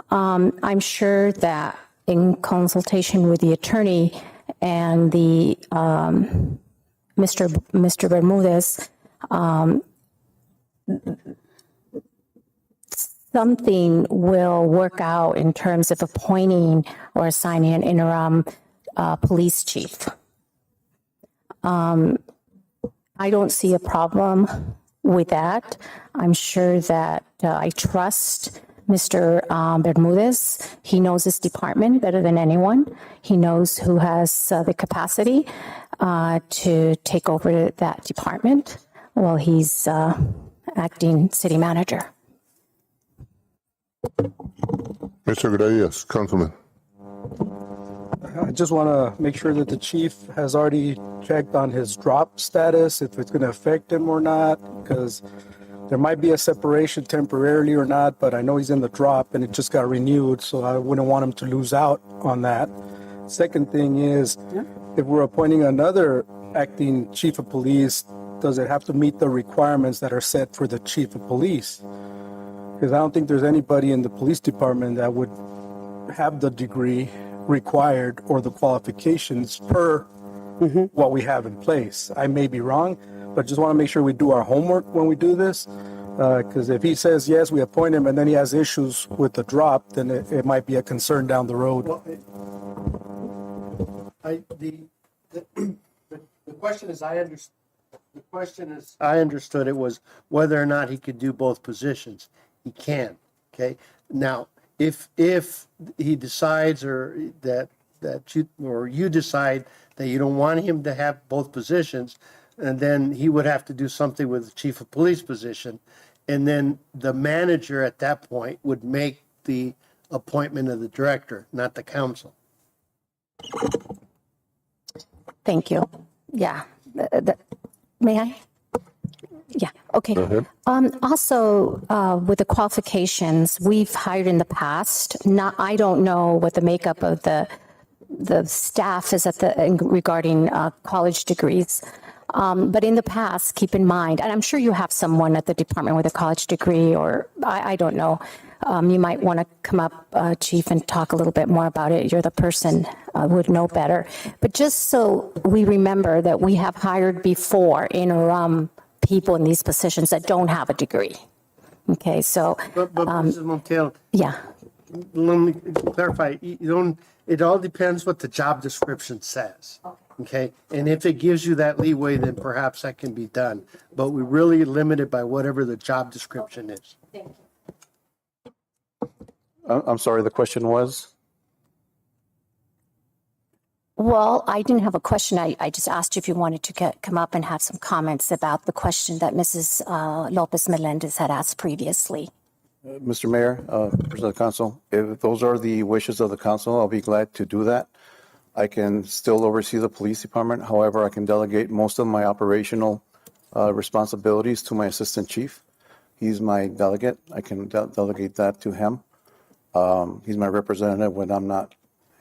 I'm sure that in consultation with the attorney and the Mr. Bermudez, something will work out in terms of appointing or assigning an interim police chief. I don't see a problem with that. I'm sure that I trust Mr. Bermudez. He knows his department better than anyone. He knows who has the capacity to take over that department while he's acting city manager. Mr. Gradius, Councilman. I just want to make sure that the chief has already checked on his drop status, if it's going to affect him or not, because there might be a separation temporarily or not, but I know he's in the drop and it just got renewed, so I wouldn't want him to lose out on that. Second thing is, if we're appointing another acting chief of police, does it have to meet the requirements that are set for the chief of police? Because I don't think there's anybody in the police department that would have the degree required or the qualifications per what we have in place. I may be wrong, but just want to make sure we do our homework when we do this. Because if he says yes, we appoint him, and then he has issues with the drop, then it might be a concern down the road. Well, the question is, I understood it was whether or not he could do both positions. He can. Okay. Now, if he decides that you decide that you don't want him to have both positions, and then he would have to do something with the chief of police position, and then the manager at that point would make the appointment of the director, not the council. Thank you. Yeah. May I? Yeah, okay. Also, with the qualifications, we've hired in the past. I don't know what the makeup of the staff is regarding college degrees. But in the past, keep in mind, and I'm sure you have someone at the department with a college degree, or I don't know. You might want to come up, Chief, and talk a little bit more about it. You're the person who would know better. But just so we remember that we have hired before interim people in these positions that don't have a degree. Okay, so. But Mrs. Montiel, yeah. Let me clarify. It all depends what the job description says. Okay, and if it gives you that leeway, then perhaps that can be done. But we're really limited by whatever the job description is. Thank you. I'm sorry, the question was? Well, I didn't have a question. I just asked you if you wanted to come up and have some comments about the question that Mrs. Lopez Melendez had asked previously. Mr. Mayor, members of the council, if those are the wishes of the council, I'll be glad to do that. I can still oversee the police department. However, I can delegate most of my operational responsibilities to my assistant chief. He's my delegate. I can delegate that to him. He's my representative when I'm not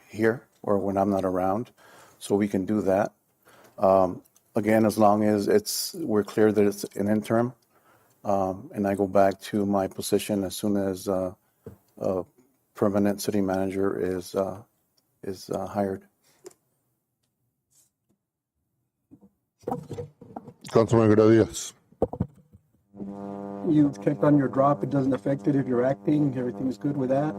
here or when I'm not around, so we can do that. Again, as long as we're clear that it's an interim, and I go back to my position as soon as a permanent city manager is hired. Councilman Gradius. You've checked on your drop. It doesn't affect it if you're acting. Everything's good with that.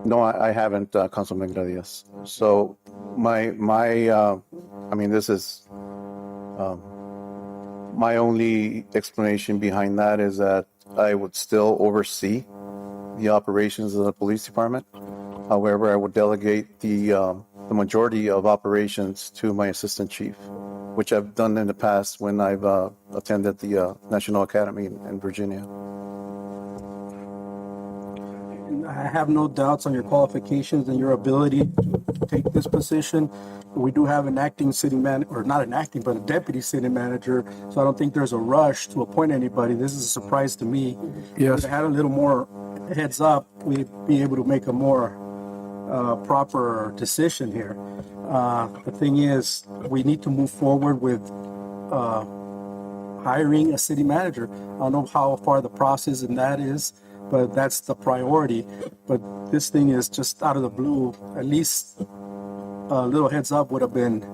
No, I haven't, Councilman Gradius. So this is my only explanation behind that is that I would still oversee the operations of the police department. However, I would delegate the majority of operations to my assistant chief, which I've done in the past when I've attended the National Academy in Virginia. I have no doubts on your qualifications and your ability to take this position. We do have an acting city manager, or not an acting, but a deputy city manager. So I don't think there's a rush to appoint anybody. This is a surprise to me. Yes. If I had a little more heads up, we'd be able to make a more proper decision here. The thing is, we need to move forward with hiring a city manager. I don't know how far the process in that is, but that's the priority. But this thing is just out of the blue. At least a little heads up would have been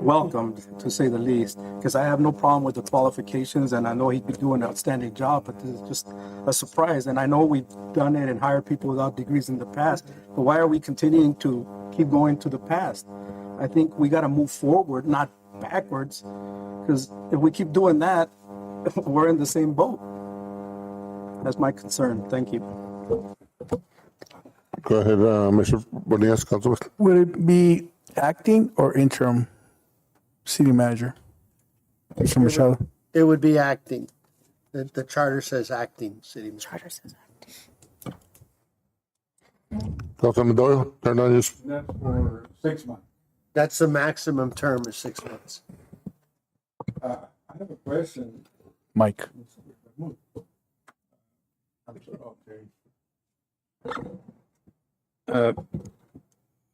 welcomed, to say the least, because I have no problem with the qualifications, and I know he'd be doing an outstanding job, but this is just a surprise. And I know we've done it and hired people without degrees in the past, but why are we continuing to keep going to the past? I think we got to move forward, not backwards, because if we keep doing that, we're in the same boat. That's my concern. Thank you. Go ahead, Mr. Bonillas, Councilman. Would it be acting or interim city manager? Mr. Machado? It would be acting. The charter says acting city manager. Charter says Councilman Doyle, turn on your, That's for 6 months. That's the maximum term is 6 months. I have a question. Mike. Okay.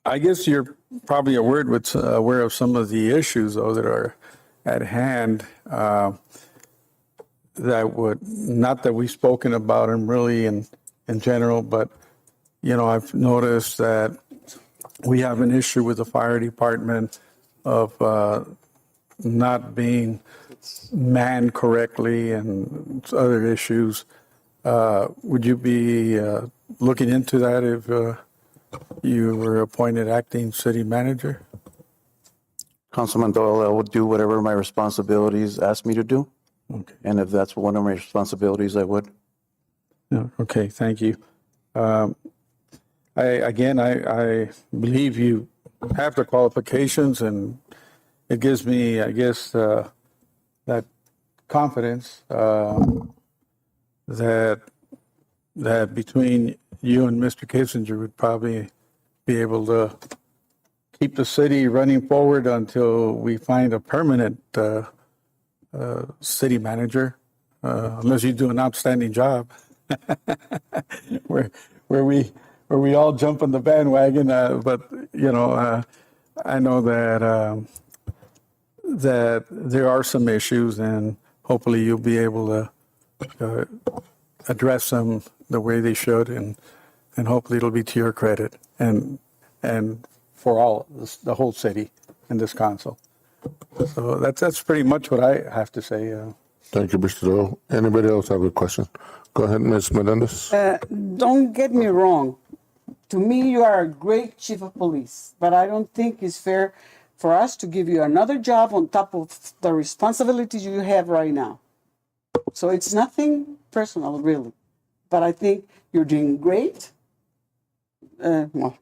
I guess you're probably aware of some of the issues, though, that are at hand. That would, not that we've spoken about them really in general, but, you know, I've noticed that we have an issue with the fire department of not being manned correctly and other issues. Would you be looking into that if you were appointed acting city manager? Councilman Doyle, I will do whatever my responsibilities ask me to do. Okay. And if that's one of my responsibilities, I would. Yeah, okay, thank you. I believe you have the qualifications, and it gives me, I guess, that confidence that between you and Mr. Kissinger would probably be able to keep the city running forward until we find a permanent city manager, unless you do an outstanding job. where we all jump on the bandwagon, but you know, I know that there are some issues, and hopefully you'll be able to address them the way they should, and hopefully it'll be to your credit and for all the whole city and this council. So that's pretty much what I have to say. thank you, Mr. Doyle. Anybody else have a question? Go ahead, Ms. Melendez. Don't get me wrong. To me, you are a great chief of police, but I don't think it's fair for us to give you another job on top of the responsibilities you have right now. So it's nothing personal, really. But I think you're doing great. Well,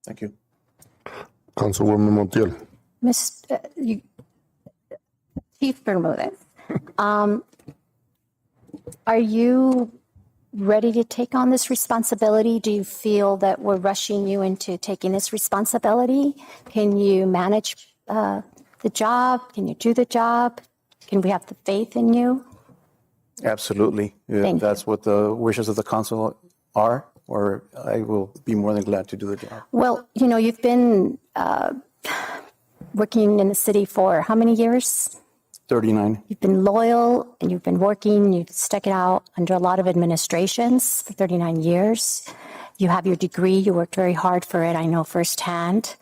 Thank you. Councilwoman Montiel. Chief Bermudez, are you ready to take on this responsibility? Do you feel that we're rushing you into taking this responsibility? Can you manage the job? Can you do the job? Can we have the faith in you? Absolutely. Thank If that's what the wishes of the council are, or I will be more than glad to do the job. Well, you know, you've been working in the city for how many years? 39. You've been loyal and you've been working, you've stuck it out under a lot of administrations for 39 years. You have your degree, you worked very hard for it, I know firsthand.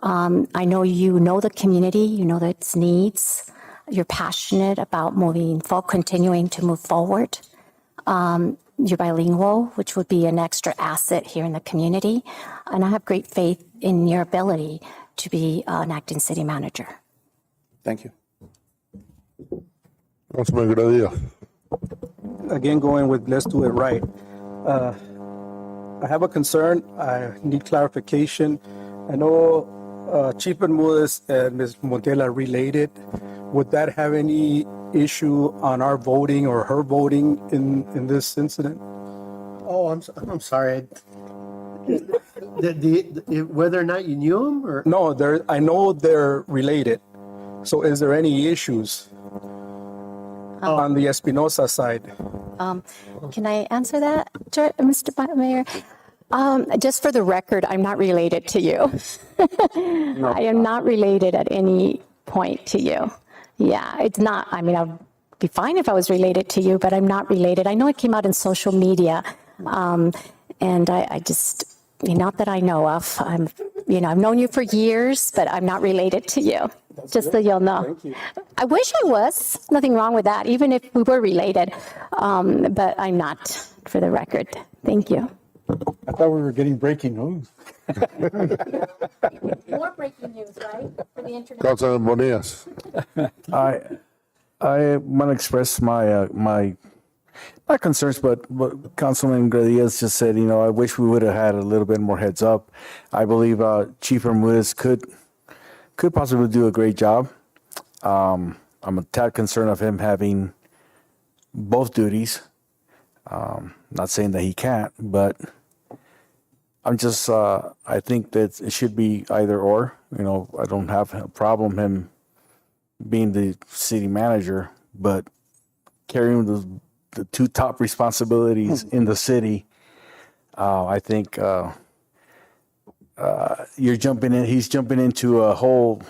I know you know the community, you know its needs. You're passionate about continuing to move forward. You're bilingual, which would be an extra asset here in the community. And I have great faith in your ability to be an acting city manager. Thank you. Councilman Gradilla. Again, going with let's do it right. I have a concern. I need clarification. I know Chief Bermudez and Ms. Montiel are related. Would that have any issue on our voting or her voting in this incident? Oh, I'm sorry. Whether or not you knew him or? No, I know they're related. So is there any issues on the Espinosa side? Can I answer that, Mr. Mayor? Just for the record, I'm not related to you. I am not related at any point to you. Yeah, it's not, I mean, I'd be fine if I was related to you, but I'm not related. I know it came out in social media, and I just, not that I know of. I've known you for years, but I'm not related to you. Just so you'll know. Thank you. I wish I was. Nothing wrong with that, even if we were related. But I'm not, for the record. Thank you. I thought we were getting breaking news. More breaking news, right? For the internet. Councilman Bonillas. I want to express my not concerns, but Councilman Gradius just said, I wish we would have had a little bit more heads up. I believe Chief Bermudez could possibly do a great job. I'm a tad concerned of him having both duties. Not saying that he can't, but I'm just, I think that it should be either or. I don't have a problem him being the city manager, but carrying the two top responsibilities in the city, I think he's jumping into a whole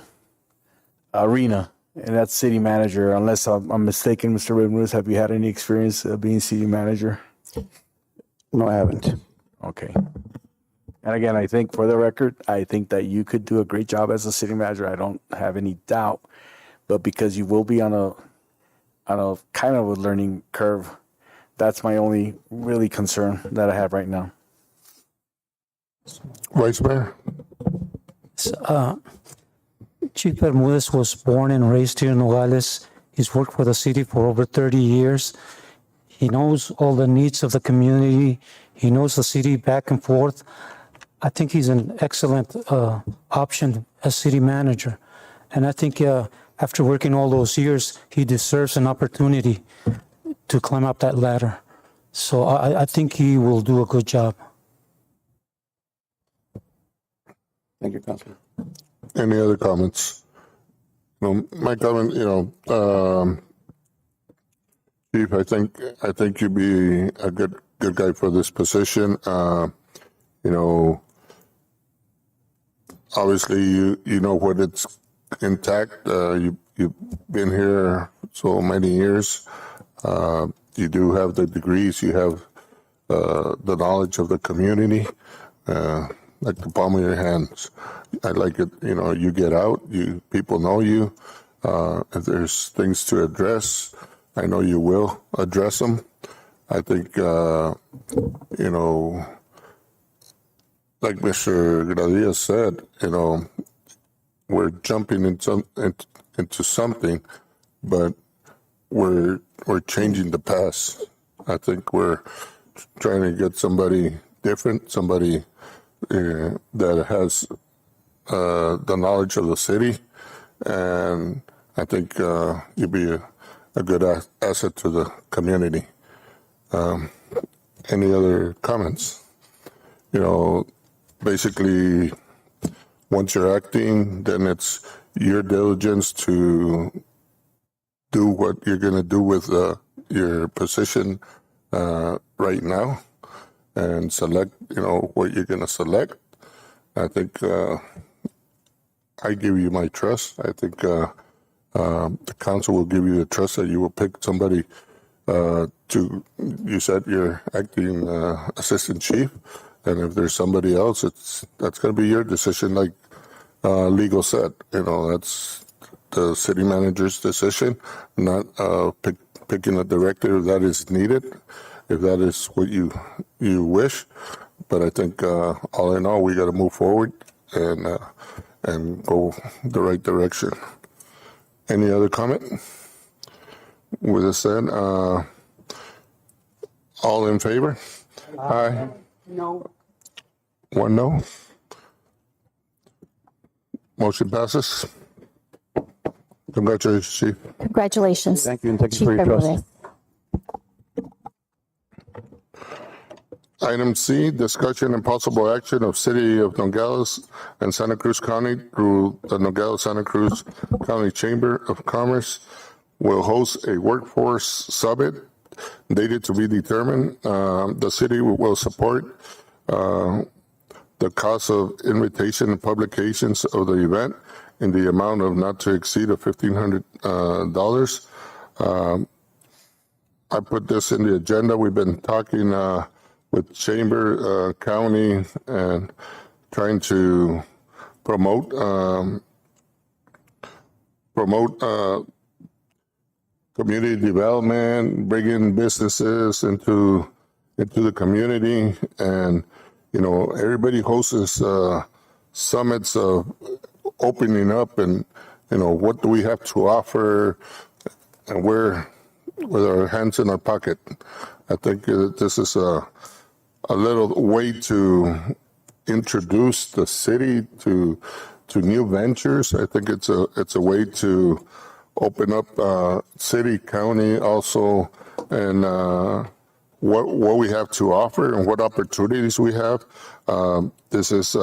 arena, and that's city manager. Unless I'm mistaken, Mr. Bermudez, have you had any experience being city manager? No, I haven't. Okay. And again, I think for the record, I think that you could do a great job as a city manager. I don't have any doubt, but because you will be on a kind of a learning curve, that's my only really concern that I have right now. Vice Mayor? Chief Bermudez was born and raised here in Nogales. He's worked for the city for over 30 years. He knows all the needs of the community. He knows the city back and forth. I think he's an excellent option as city manager. And I think after working all those years, he deserves an opportunity to climb up that ladder. So I think he will do a good job. Thank you, Councilman. Any other comments? My comment, Chief, I think you'd be a good guy for this position. Obviously you know what it's intact. You've been here so many years. You do have the degrees. You have the knowledge of the community, like the palm of your hands. I like it. You get out. People know you. If there's things to address, I know you will address them. I think, like Mr. Gradius said, we're jumping into something, but we're changing the past. I think we're trying to get somebody different, somebody that has the knowledge of the city, and I think you'd be a good asset to the community. Any other comments? Basically, once you're acting, then it's your diligence to do what you're going to do with your position right now and select, what you're going to select. I think I give you my trust. I think the council will give you the trust that you will pick somebody you said you're acting assistant chief. And if there's somebody else, that's going to be your decision, like legal said. That's the city manager's decision, not picking a director that is needed, if that is what you wish. But I think all in all, we got to move forward and go the right direction. Any other comment? With this said, all in favor? Aye. No. One no. Motion passes. Congratulations, Chief. Congratulations. Thank you, and thank you Chief for your trust. Bermudez. Item C, discussion and possible action of City of Nogales and Santa Cruz County through the Nogales-Santa Cruz County Chamber of Commerce will host a workforce summit dated to be determined. The city will support the cost of invitation and publications of the event in the amount of not to exceed of $1,500. I put this in the agenda. We've been talking with Chamber, County, and trying to promote community development, bringing businesses into the community, and everybody hosts summits of opening up, and what do we have to offer, and we're with our hands in our pocket. I think this is a little way to introduce the city to new ventures. I think it's a way to open up city, county also, and what we have to offer and what opportunities we have. This is, we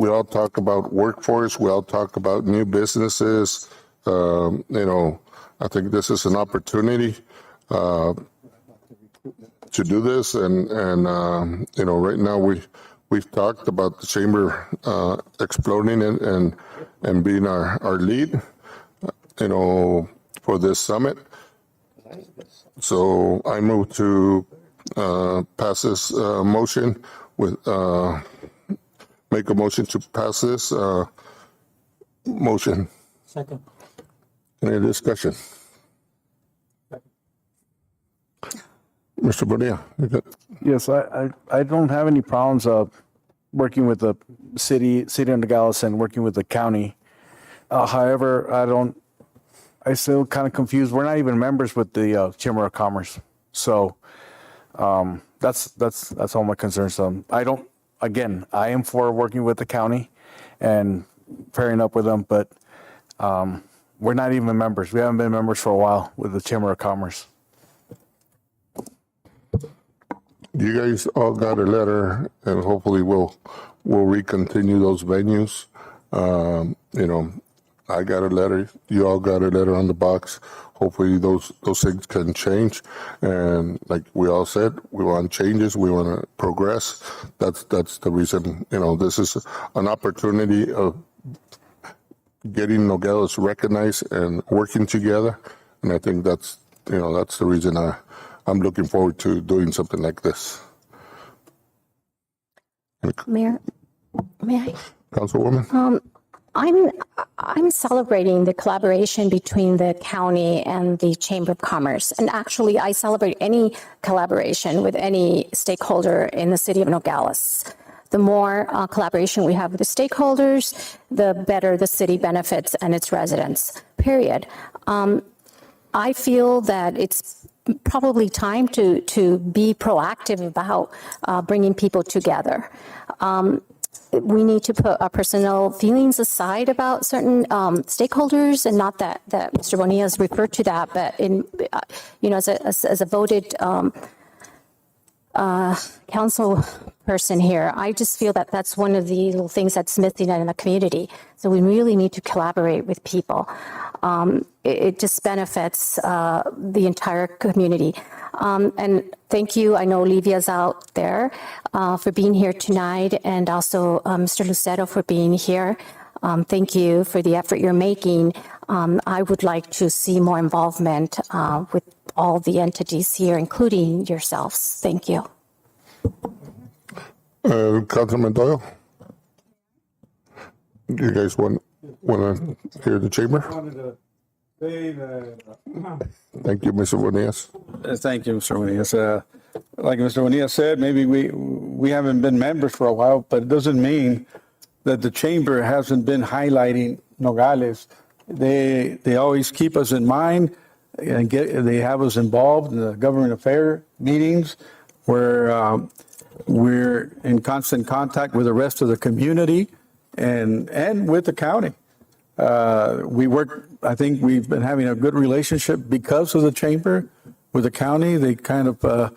all talk about workforce. We all talk about new businesses. I think this is an opportunity to do this. And right now we've talked about the chamber exploding and being our lead, for this summit. So I move to pass this motion make a motion to pass this motion. Second. Any discussion? Mr. Bonilla, you got- Yes, I don't have any problems working with the city of Nogales and working with the county. However, I still kind of confused. We're not even members with the Chamber of Commerce. So that's all my concerns. I am for working with the county and pairing up with them, but we're not even members. We haven't been members for a while with the Chamber of Commerce. you guys all got a letter, and hopefully we'll recontinue those venues. I got a letter. You all got a letter on the box. Hopefully those things can change. And like we all said, we want changes. We want to progress. That's the reason. This is an opportunity of getting Nogales recognized and working together. And I think that's the reason I'm looking forward to doing something like this. Mayor, may I? Councilwoman? I'm celebrating the collaboration between the county and the Chamber of Commerce. And actually, I celebrate any collaboration with any stakeholder in the city of Nogales. The more collaboration we have with the stakeholders, the better the city benefits and its residents, period. I feel that it's probably time to be proactive about bringing people together. We need to put our personal feelings aside about certain stakeholders, and not that Mr. Bonilla has referred to that, but as a voted council person here, I just feel that that's one of the little things that's missing in the community. So we really need to collaborate with people. It just benefits the entire community. And thank you. I know Olivia's out there for being here tonight, and also Mr. Lucero for being here. Thank you for the effort you're making. I would like to see more involvement with all the entities here, including yourselves. Thank you. Councilman Doyle? You guys want to hear the chamber? Thank you, Mr. Bonilla. Thank you, Mr. Bonilla. Like Mr. Bonilla said, maybe we haven't been members for a while, but it doesn't mean that the chamber hasn't been highlighting Nogales. They always keep us in mind, and they have us involved in the government affair meetings where we're in constant contact with the rest of the community and with the county. I think we've been having a good relationship because of the chamber with the county. They kind of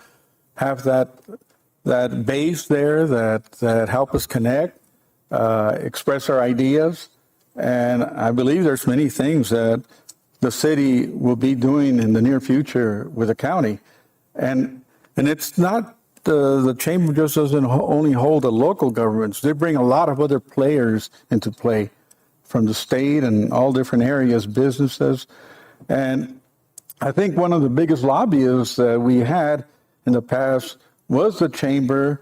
have that base there that help us connect, express our ideas. And I believe there's many things that the city will be doing in the near future with the county. And it's not the chamber just doesn't only hold the local governments. They bring a lot of other players into play from the state and all different areas, businesses. And I think one of the biggest lobbyists that we had in the past was the chamber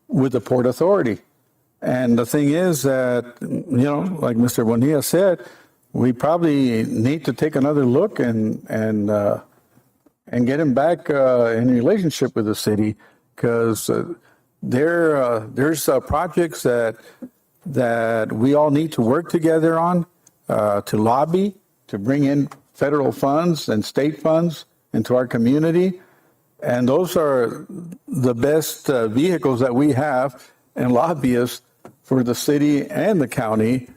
with the Port Authority. And the thing is that, like Mr. Bonilla said, we probably need to take another look and get him back in relationship with the city, because there's projects that we all need to work together on, to lobby, to bring in federal funds and state funds into our community. And those are the best vehicles that we have and lobbyists for the city and the county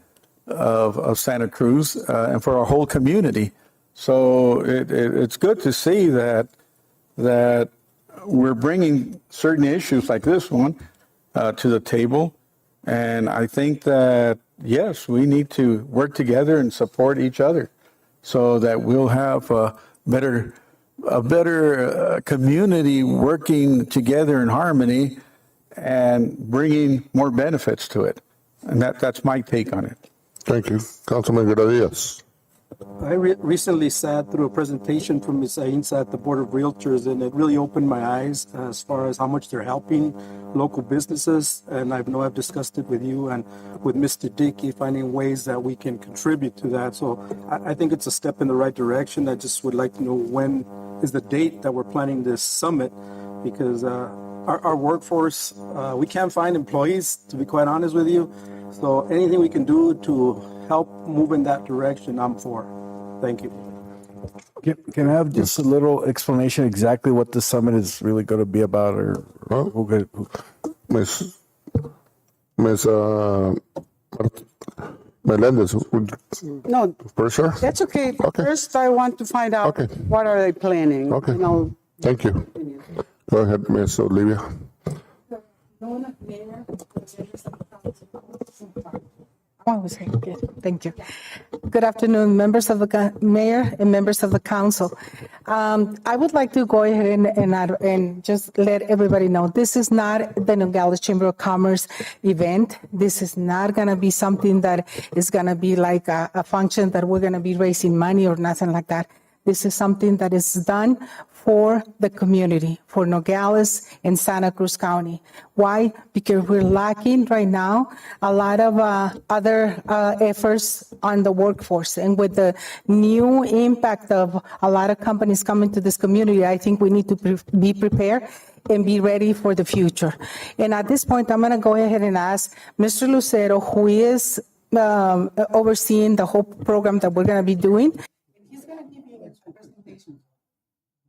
of Santa Cruz and for our whole community. So it's good to see that we're bringing certain issues like this one to the table. And I think that, yes, we need to work together and support each other so that we'll have a better community working together in harmony and bringing more benefits to it. And that's my take on it. Thank you. Councilman Gradias. I recently sat through a presentation from Ms. Ainsa at the Board of Realtors, and it really opened my eyes as far as how much they're helping local businesses. And I know I've discussed it with you and with Mr. Dickey, finding ways that we can contribute to that. So I think it's a step in the right direction. I just would like to know when is the date that we're planning this summit, because our workforce, we can't find employees, to be quite honest with you. So anything we can do to help move in that direction, I'm for. Thank you. Can I have just a little explanation exactly what the summit is really going to be about, or Ms. Melendez, No, for sure. that's okay. Okay. First, I want to find out Okay. what are they planning. Okay. You know, Thank you. Go ahead, Ms. Olivia. Thank you. Good afternoon, members of the mayor and members of the council. I would like to go ahead and just let everybody know, this is not the Nogales Chamber of Commerce event. This is not going to be something that is going to be like a function that we're going to be raising money or nothing like that. This is something that is done for the community, for Nogales and Santa Cruz County. Why? Because we're lacking right now a lot of other efforts on the workforce. And with the new impact of a lot of companies coming to this community, I think we need to be prepared and be ready for the future. And at this point, I'm going to go ahead and ask Mr. Lucero, who is overseeing the whole program that we're going to be doing.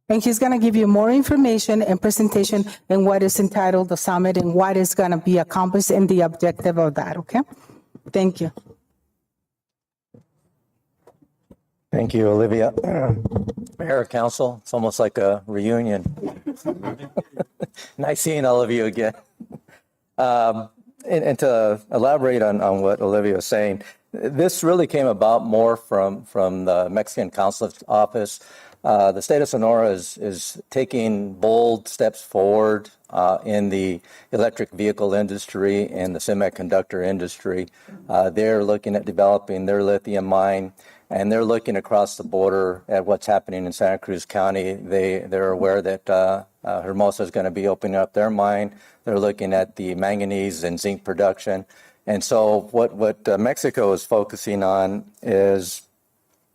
And he's going to give you more information and presentation and what is entitled the summit and what is going to be accomplished and the objective of that, okay? Thank you. Thank you, Olivia. Mayor, Council, it's almost like a reunion. Nice seeing all of you again. And to elaborate on what Olivia was saying, this really came about more from the Mexican Consulate Office. The state of Sonora is taking bold steps forward in the electric vehicle industry and the semiconductor industry. They're looking at developing their lithium mine, and they're looking across the border at what's happening in Santa Cruz County. They're aware that Hermosa is going to be opening up their mine. They're looking at the manganese and zinc production. And so what Mexico is focusing on is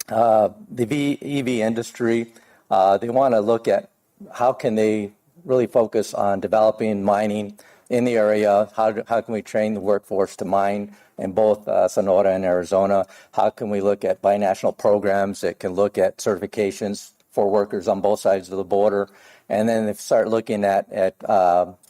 the EV industry. They want to look at how can they really focus on developing mining in the area. How can we train the workforce to mine in both Sonora and Arizona? How can we look at binational programs that can look at certifications for workers on both sides of the border? And then they start looking at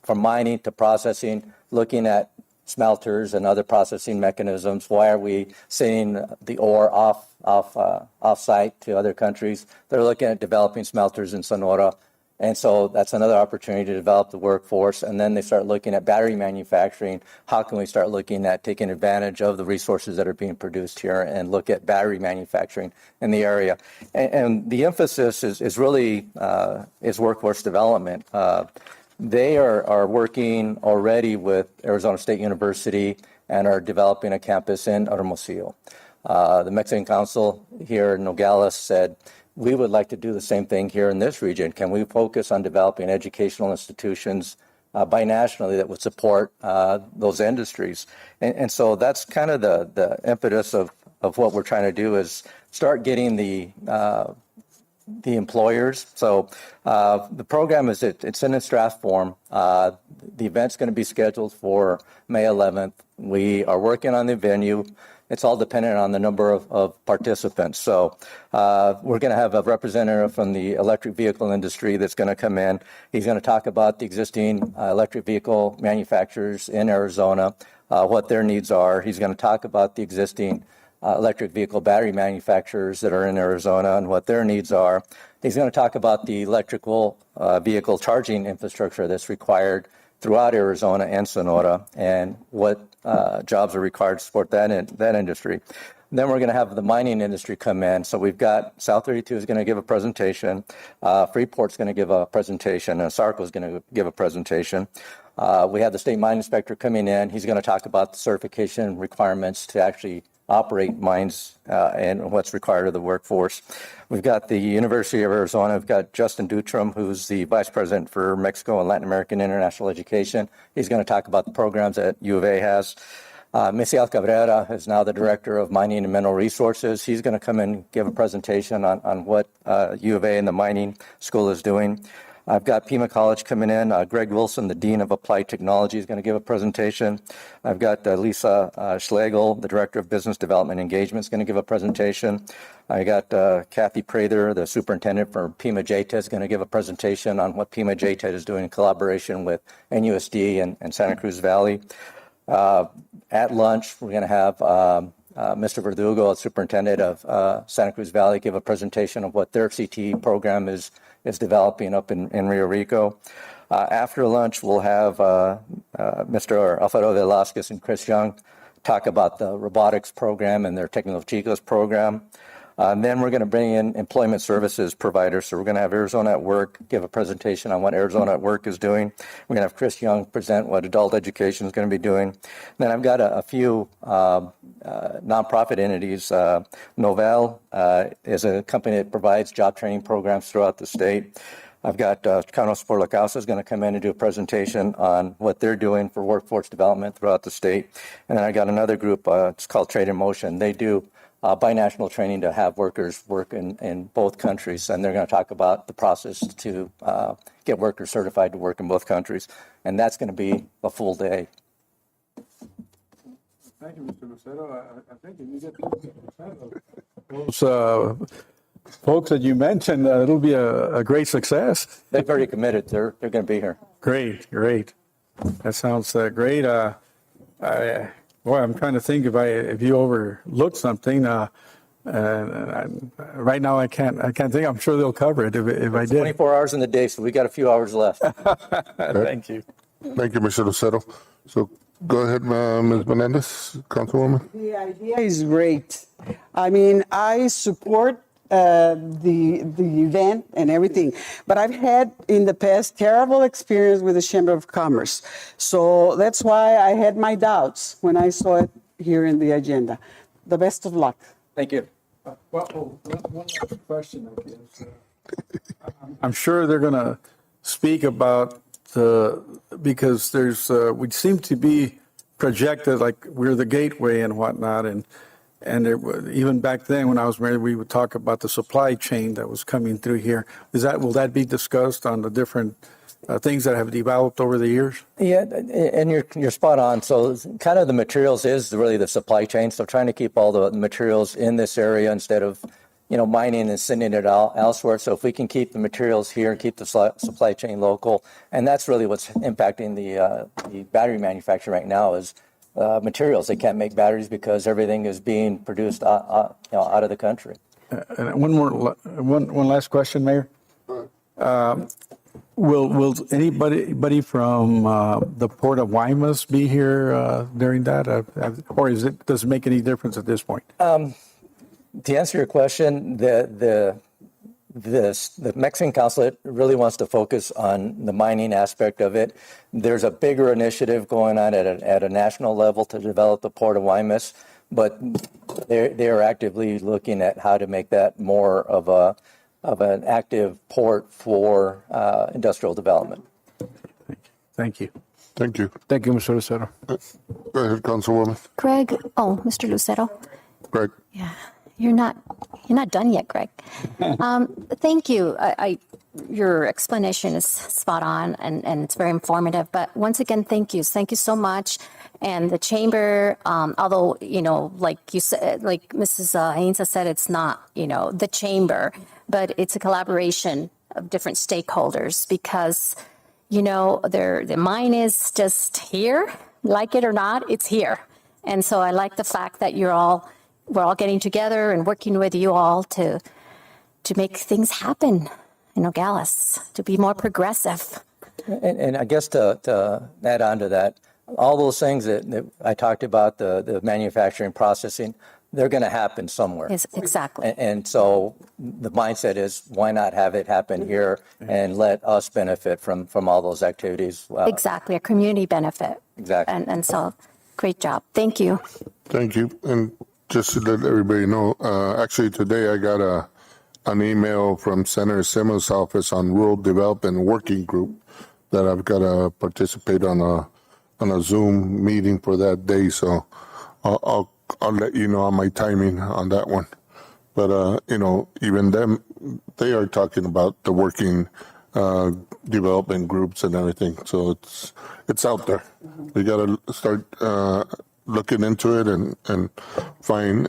from mining to processing, looking at smelters and other processing mechanisms. Why are we sending the ore off-site to other countries? They're looking at developing smelters in Sonora. And so that's another opportunity to develop the workforce. And then they start looking at battery manufacturing. How can we start looking at taking advantage of the resources that are being produced here and look at battery manufacturing in the area? And the emphasis is really is workforce development. They are working already with Arizona State University and are developing a campus in Hermosillo. The Mexican Council here in Nogales said, we would like to do the same thing here in this region. Can we focus on developing educational institutions binationally that would support those industries? And so that's kind of the impetus of what we're trying to do is start getting the employers. So the program it's in its draft form. The event's going to be scheduled for May 11th. We are working on the venue. It's all dependent on the number of participants. So we're going to have a representative from the electric vehicle industry that's going to come in. He's going to talk about the existing electric vehicle manufacturers in Arizona, what their needs are. He's going to talk about the existing electric vehicle battery manufacturers that are in Arizona and what their needs are. He's going to talk about the electrical vehicle charging infrastructure that's required throughout Arizona and Sonora and what jobs are required to support that industry. Then we're going to have the mining industry come in. So we've got South 32 is going to give a presentation, Freeport's going to give a presentation, and ASARCO is going to give a presentation. We have the state mine inspector coming in. He's going to talk about the certification requirements to actually operate mines and what's required of the workforce. We've got the University of Arizona. We've got Justin Dutram, who's the Vice President for Mexico and Latin American International Education. He's going to talk about the programs that U of A has. Misiel Cabrera is now the Director of Mining and Mineral Resources. He's going to come and give a presentation on what U of A and the mining school is doing. I've got Pima College coming in. Greg Wilson, the Dean of Applied Technology, is going to give a presentation. I've got Lisa Schlegel, the Director of Business Development Engagement, is going to give a presentation. I got Kathy Prather, the Superintendent for Pima JTED, is going to give a presentation on what Pima JTED is doing in collaboration with NUSD and Santa Cruz Valley. At lunch, we're going to have Mr. Verdugo, the Superintendent of Santa Cruz Valley, give a presentation of what their CTE program is developing up in Rio Rico. After lunch, we'll have Mr. Alfredo Velasquez and Chris Young talk about the robotics program and their Tecnolochicos program. Then we're going to bring in employment services providers. So we're going to have Arizona at Work give a presentation on what Arizona at Work is doing. We're going to have Chris Young present what adult education is going to be doing. Then I've got a few nonprofit entities. Novell is a company that provides job training programs throughout the state. I've got Chicanos por la Causa is going to come in and do a presentation on what they're doing for workforce development throughout the state. And then I got another group, it's called Trade in Motion. They do binational training to have workers work in both countries, and they're going to talk about the process to get workers certified to work in both countries, and that's going to be a full day. Thank you, Mr. Lucero. I think if you get those folks that you mentioned, it'll be a great success. They've already committed. They're going to be here. Great. That sounds great. I'm trying to think if you overlooked something. Right now I can't think. I'm sure they'll cover it if I did. 24 hours in the day, so we got a few hours left. Thank you. Thank you, Mr. Lucero. So go ahead, Ms. Menendez, Councilwoman. The idea is great. I mean, I support the event and everything, but I've had in the past terrible experience with the Chamber of Commerce. So that's why I had my doubts when I saw it here in the agenda. The best of luck. Thank you. One last question, I guess. I'm sure they're going to speak about because there's we seem to be projected like we're the gateway and whatnot, and even back then when I was married, we would talk about the supply chain that was coming through here. Will that be discussed on the different things that have developed over the years? Yeah, and you're spot on. So kind of the materials is really the supply chain. So trying to keep all the materials in this area instead of mining and sending it out elsewhere. So if we can keep the materials here and keep the supply chain local, and that's really what's impacting the battery manufacturer right now is materials. They can't make batteries because everything is being produced out of the country. And one last question, Mayor. Will anybody from the Port of Guaymas be here during that, or does it make any difference at this point? To answer your question, the Mexican consulate really wants to focus on the mining aspect of it. There's a bigger initiative going on at a national level to develop the Port of Guaymas, but they're actively looking at how to make that more of an active port for industrial development. Thank you. Thank you. Thank you, Mr. Lucero. Go ahead, Councilwoman. Greg, Mr. Lucero. Greg. Yeah, you're not done yet, Greg. Thank you. Your explanation is spot on and it's very informative. But once again, thank you so much. And the chamber, although, you know, like you said, like Mrs. Ainsa said, it's not, you know, the chamber, but it's a collaboration of different stakeholders because, you know, the mine is just here, like it or not, it's here. And so I like the fact that we're all getting together and working with you all to make things happen in Nogales, to be more progressive. And I guess to add on to that, all those things that I talked about, the manufacturing, processing, they're going to happen somewhere. Yes, exactly. And so the mindset is, why not have it happen here and let us benefit from all those activities? Exactly, a community benefit. Exactly. And so, great job. Thank you. Thank you. And just to let everybody know, actually today I got an email from Senator Simmons' office on Rural Development Working Group that I've got to participate on a Zoom meeting for that day. So I'll let you know on my timing on that one. But you know, even them, they are talking about the working development groups and everything. So it's out there. We got to start looking into it and find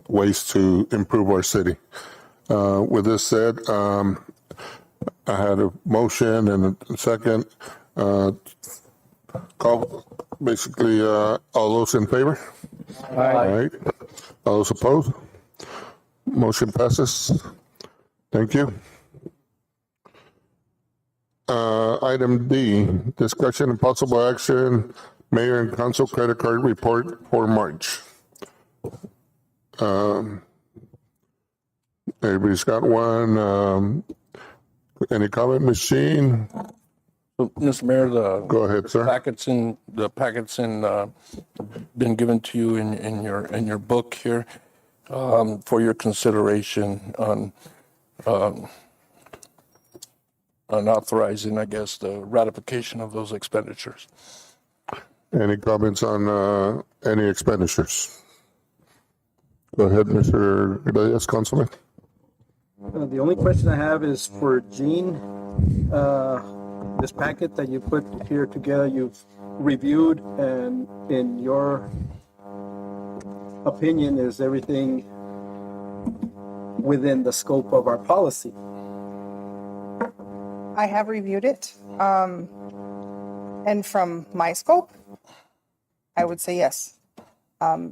ways to improve our city. With this said, I had a motion and a second. Call basically all those in favor? Aye. All right. All those opposed? Motion passes. Thank you. Item D, discussion and possible action, mayor and council credit card report for March. Everybody's got one. Any comment, machine? Mr. Mayor, Go ahead, sir. the packets been given to you in your book here for your consideration on authorizing, I guess, the ratification of those expenditures. Any comments on any expenditures? Go ahead, Mr. Reyes, Councilman. The only question I have is for Jean. This packet that you put here together, you've reviewed, and in your opinion, is everything within the scope of our policy? I have reviewed it, and from my scope, I would say yes.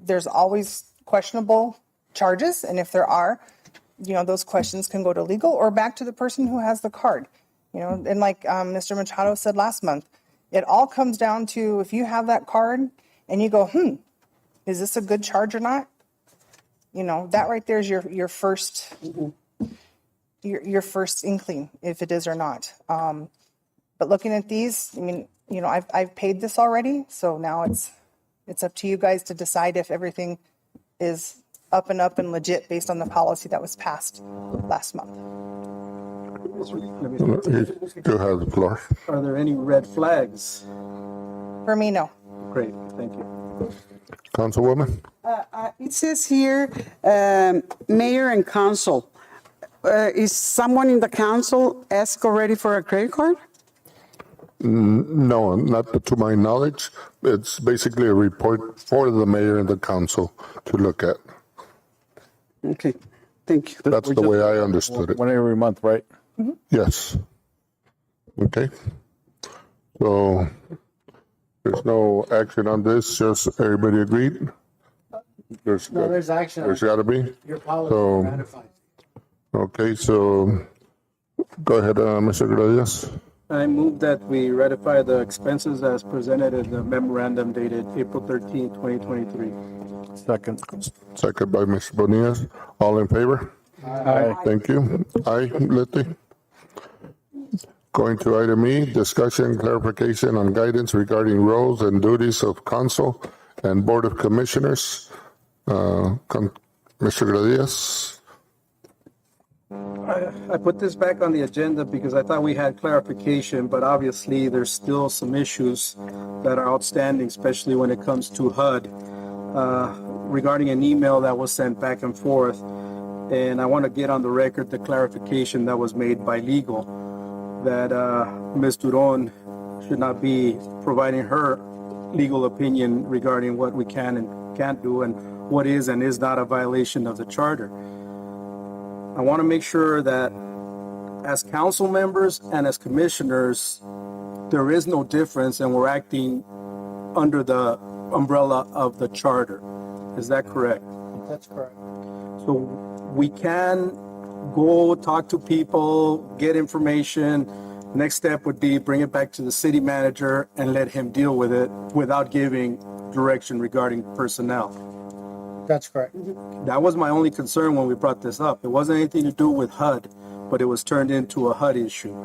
There's always questionable charges, and if there are, you know, those questions can go to legal or back to the person who has the card. You know, and like Mr. Machado said last month, it all comes down to if you have that card and you go, is this a good charge or not? You know, that right there is your first your first inkling if it is or not. But looking at these, I mean, you know, I've paid this already, so now it's up to you guys to decide if everything is up and legit based on the policy that was passed last month. You have the floor. Are there any red flags? For me, no. Great, thank you. Councilwoman? It says here, mayor and council. Is someone in the council asked already for a credit card? No, not to my knowledge. It's basically a report for the mayor and the council to look at. Okay, thank you. That's the way I understood it. One every month, right? Yes. Okay. So there's no action on this, just everybody agreed? There's action. There's got to be? Your policy So, ratified. okay, so go ahead, Mr. Gradius. I move that we ratify the expenses as presented in the memorandum dated April 13, 2023. Second. Second by Mr. Bonillas. All in favor? Aye. Thank you. Aye, Letty. Going to item E, discussion, clarification on guidance regarding roles and duties of council and board of commissioners. Mr. Gradius. I put this back on the agenda because I thought we had clarification, but obviously there's still some issues that are outstanding, especially when it comes to HUD, regarding an email that was sent back and forth. And I want to get on the record the clarification that was made by legal, that Ms. Duron should not be providing her legal opinion regarding what we can and can't do and what is and is not a violation of the charter. I want to make sure that as council members and as commissioners, there is no difference and we're acting under the umbrella of the charter. Is that correct? That's correct. So we can go talk to people, get information. Next step would be bring it back to the city manager and let him deal with it without giving direction regarding personnel. That's correct. That was my only concern when we brought this up. It wasn't anything to do with HUD, but it was turned into a HUD issue.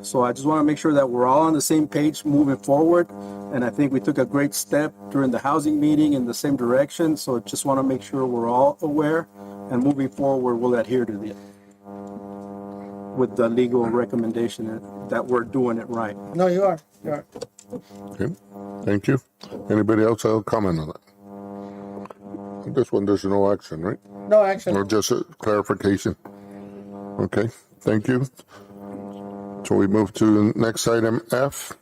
So I just want to make sure that we're all on the same page moving forward. And I think we took a great step during the housing meeting in the same direction. So just want to make sure we're all aware and moving forward, we'll adhere to with the legal recommendation that we're doing it right. No, you are. You are. Okay, thank you. Anybody else have a comment on that? This one, there's no action, right? No action. Or just a clarification? Okay, thank you. So we move to next item F.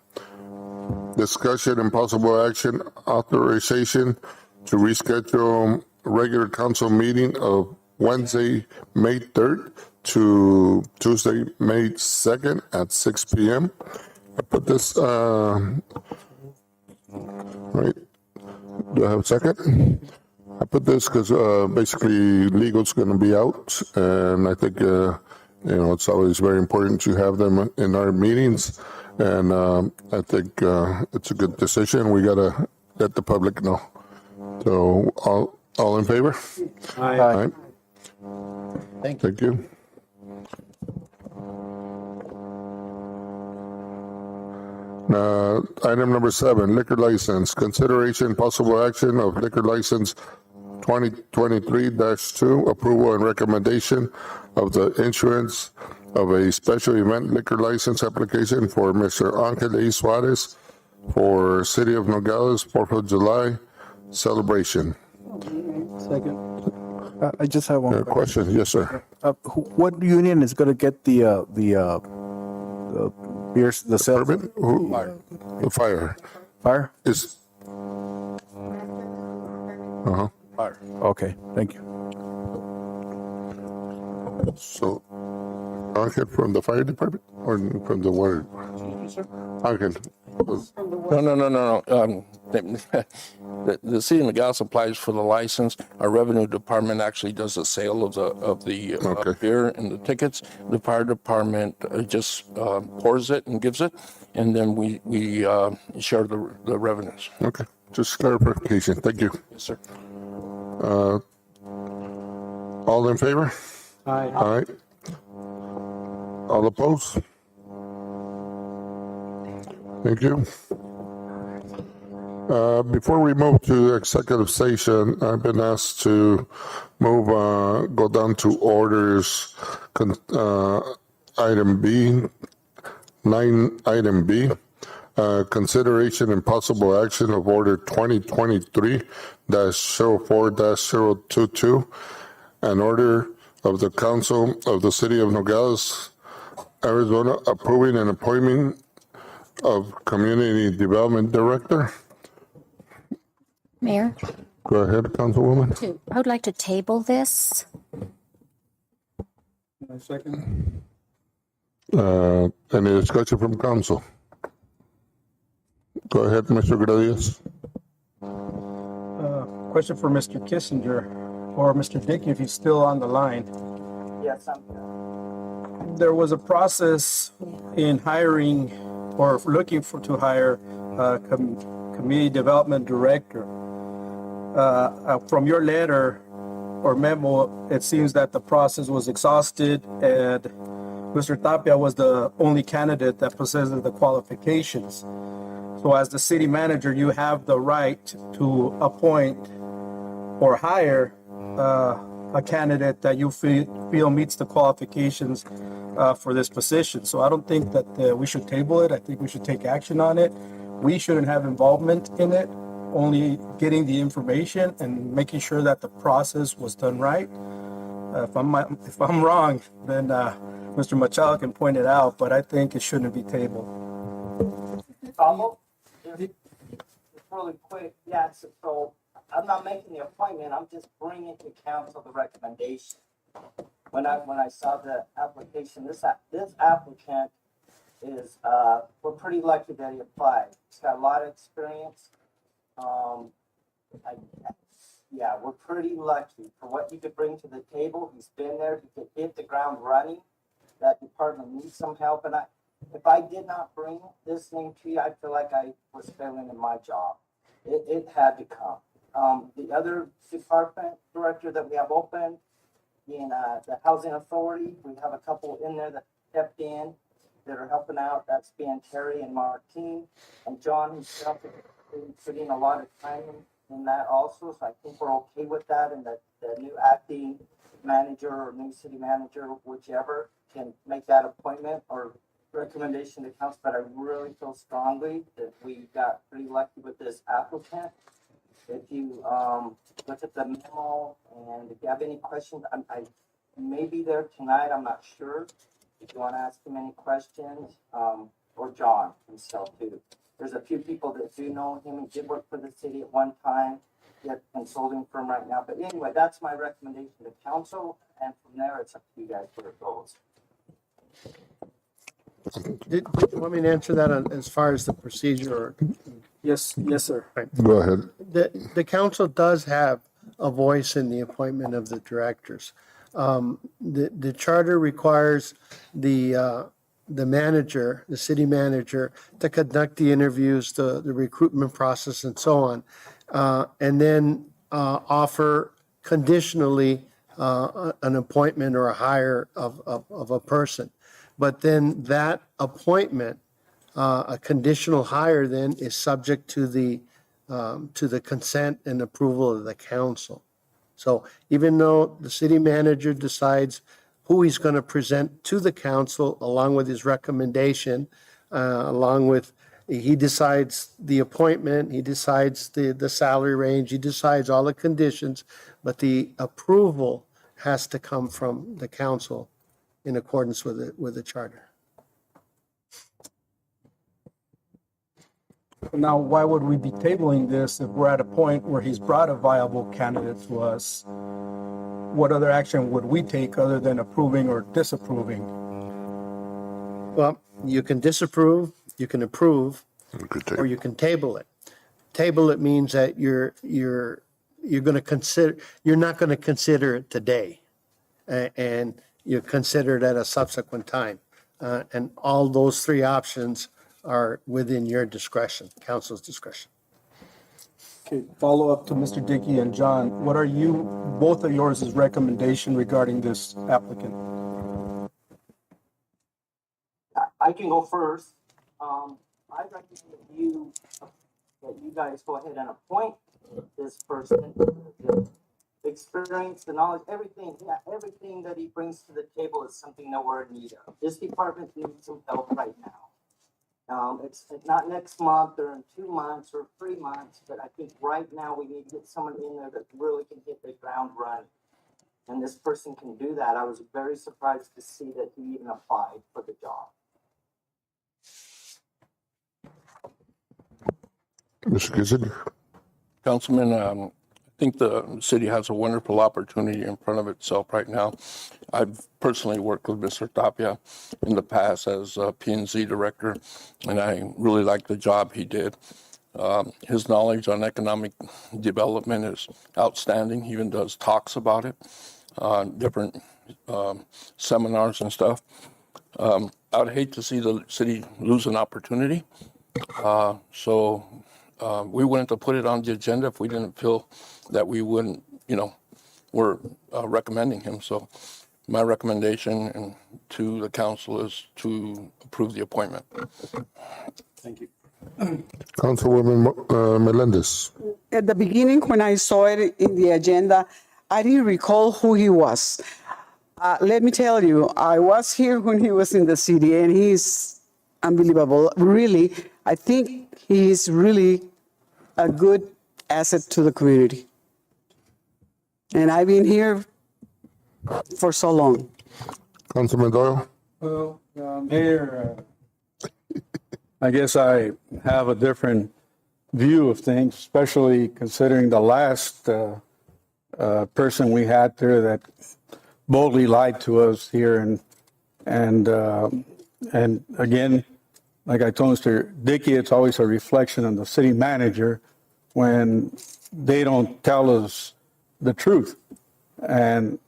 Discussion and possible action authorization to reschedule regular council meeting of Wednesday, May 3rd to Tuesday, May 2nd at 6 p.m. I put this, right, do I have a second? I put this because basically legal's going to be out, and I think, it's always very important to have them in our meetings, and I think it's a good decision. We got to let the public know. So all in favor? Aye. Aye. Thank you. Thank you. Item number 7, liquor license. Consideration, possible action of liquor license 2023-2, approval and recommendation of the issuance of a special event liquor license application for Mr. Angel A. Suarez for City of Nogales 4th of July celebration. Second. I just have one question. Yes, sir. What union is going to get the beers, the sales? Permit? The fire. Fire? Is. Fire. Okay, thank you. So, Angel from the fire department or from the water? Angel. No. The city of Nogales applies for the license. Our revenue department actually does the sale of the beer and the tickets. The fire department just pours it and gives it, and then we share the revenues. Okay, just clarification. Thank you. Yes, sir. All in favor? Aye. Aye. All opposed? Thank you. Before we move to executive session, I've been asked to go down to orders, item B, 9 item B, consideration and possible action of order 2023-04-022, an order of the council of the city of Nogales, Arizona, approving an appointment of community development director. Mayor, Go ahead, Councilwoman. I would like to table this. Second. Any discussion from council? Go ahead, Mr. Gradius. Question for Mr. Kissinger or Mr. Dickey, if he's still on the line. Yes, There was a process in hiring or looking to hire a community development director. From your letter or memo, it seems that the process was exhausted and Mr. Tapia was the only candidate that possesses the qualifications. So as the city manager, you have the right to appoint or hire a candidate that you feel meets the qualifications for this position. So I don't think that we should table it. I think we should take action on it. We shouldn't have involvement in it, only getting the information and making sure that the process was done right. If I'm wrong, then Mr. Machado can point it out, but I think it shouldn't be tabled. really quick. Yeah, so I'm not making the appointment. I'm just bringing to council the recommendation. When I saw the application, this applicant is, we're pretty lucky that he applied. He's got a lot of experience. Yeah, we're pretty lucky for what he could bring to the table. He's been there. He could hit the ground running. That department needs some help. And if I did not bring this name to you, I feel like I was failing in my job. It had to come. The other department director that we have open in the Housing Authority, we have a couple in there that stepped in that are helping out. That's being Terry and Martine. And John himself has been putting a lot of time in that also. So I think we're okay with that. And the new acting manager or new city manager, whichever, can make that appointment or recommendation to council. But I really feel strongly that we got pretty lucky with this applicant. If you look at the memo and if you have any questions, I may be there tonight. I'm not sure. If you want to ask him any questions, or John himself too. There's a few people that do know him. He did work for the city at one time. He has a consulting firm right now. But anyway, that's my recommendation to council. And from there, it's up to you guys where it goes. Did you want me to answer that as far as the procedure? Yes, sir. Go ahead. The council does have a voice in the appointment of the directors. The charter requires the manager, the city manager, to conduct the interviews, the recruitment process, and so on, and then offer conditionally an appointment or a hire of a person. But then that appointment, a conditional hire, then is subject to the consent and approval of the council. So even though the city manager decides who he's going to present to the council along with his recommendation, he decides the appointment, he decides the salary range, he decides all the conditions, but the approval has to come from the council in accordance with the charter. Now, why would we be tabling this if we're at a point where he's brought a viable candidate to us? What other action would we take other than approving or disapproving? Well, you can disapprove, you can approve, or you can table it. Table it means that you're going to consider, you're not going to consider it today, and you consider it at a subsequent time. And all those three options are within your discretion, council's discretion. Okay, follow up to Mr. Dickey and John. What are both of yours' recommendation regarding this applicant? I can go first. I recommend that you guys go ahead and appoint this person. The experience, the knowledge, everything that he brings to the table is something that we're in need of. This department needs some help right now. It's not next month or in 2 months or 3 months, but I think right now we need to get someone in there that really can hit the ground running. And this person can do that. I was very surprised to see that he even applied for the job. Mr. Kissinger? Councilman, I think the city has a wonderful opportunity in front of itself right now. I've personally worked with Mr. Tapia in the past as a P&Z director, and I really like the job he did. His knowledge on economic development is outstanding. He even does talks about it, different seminars and stuff. I would hate to see the city lose an opportunity. So we wouldn't have put it on the agenda if we didn't feel that we wouldn't, we're recommending him. So my recommendation to the council is to approve the appointment. Thank you. Councilwoman Melendez. At the beginning, when I saw it in the agenda, I didn't recall who he was. Let me tell you, I was here when he was in the city, and he's unbelievable. Really, I think he is really a good asset to the community. And I've been here for so long. Councilman Doyle? Well, Mayor, I guess I have a different view of things, especially considering the last person we had there that boldly lied to us here. And again, like I told Mr. Dickey, it's always a reflection on the city manager when they don't tell us the truth. And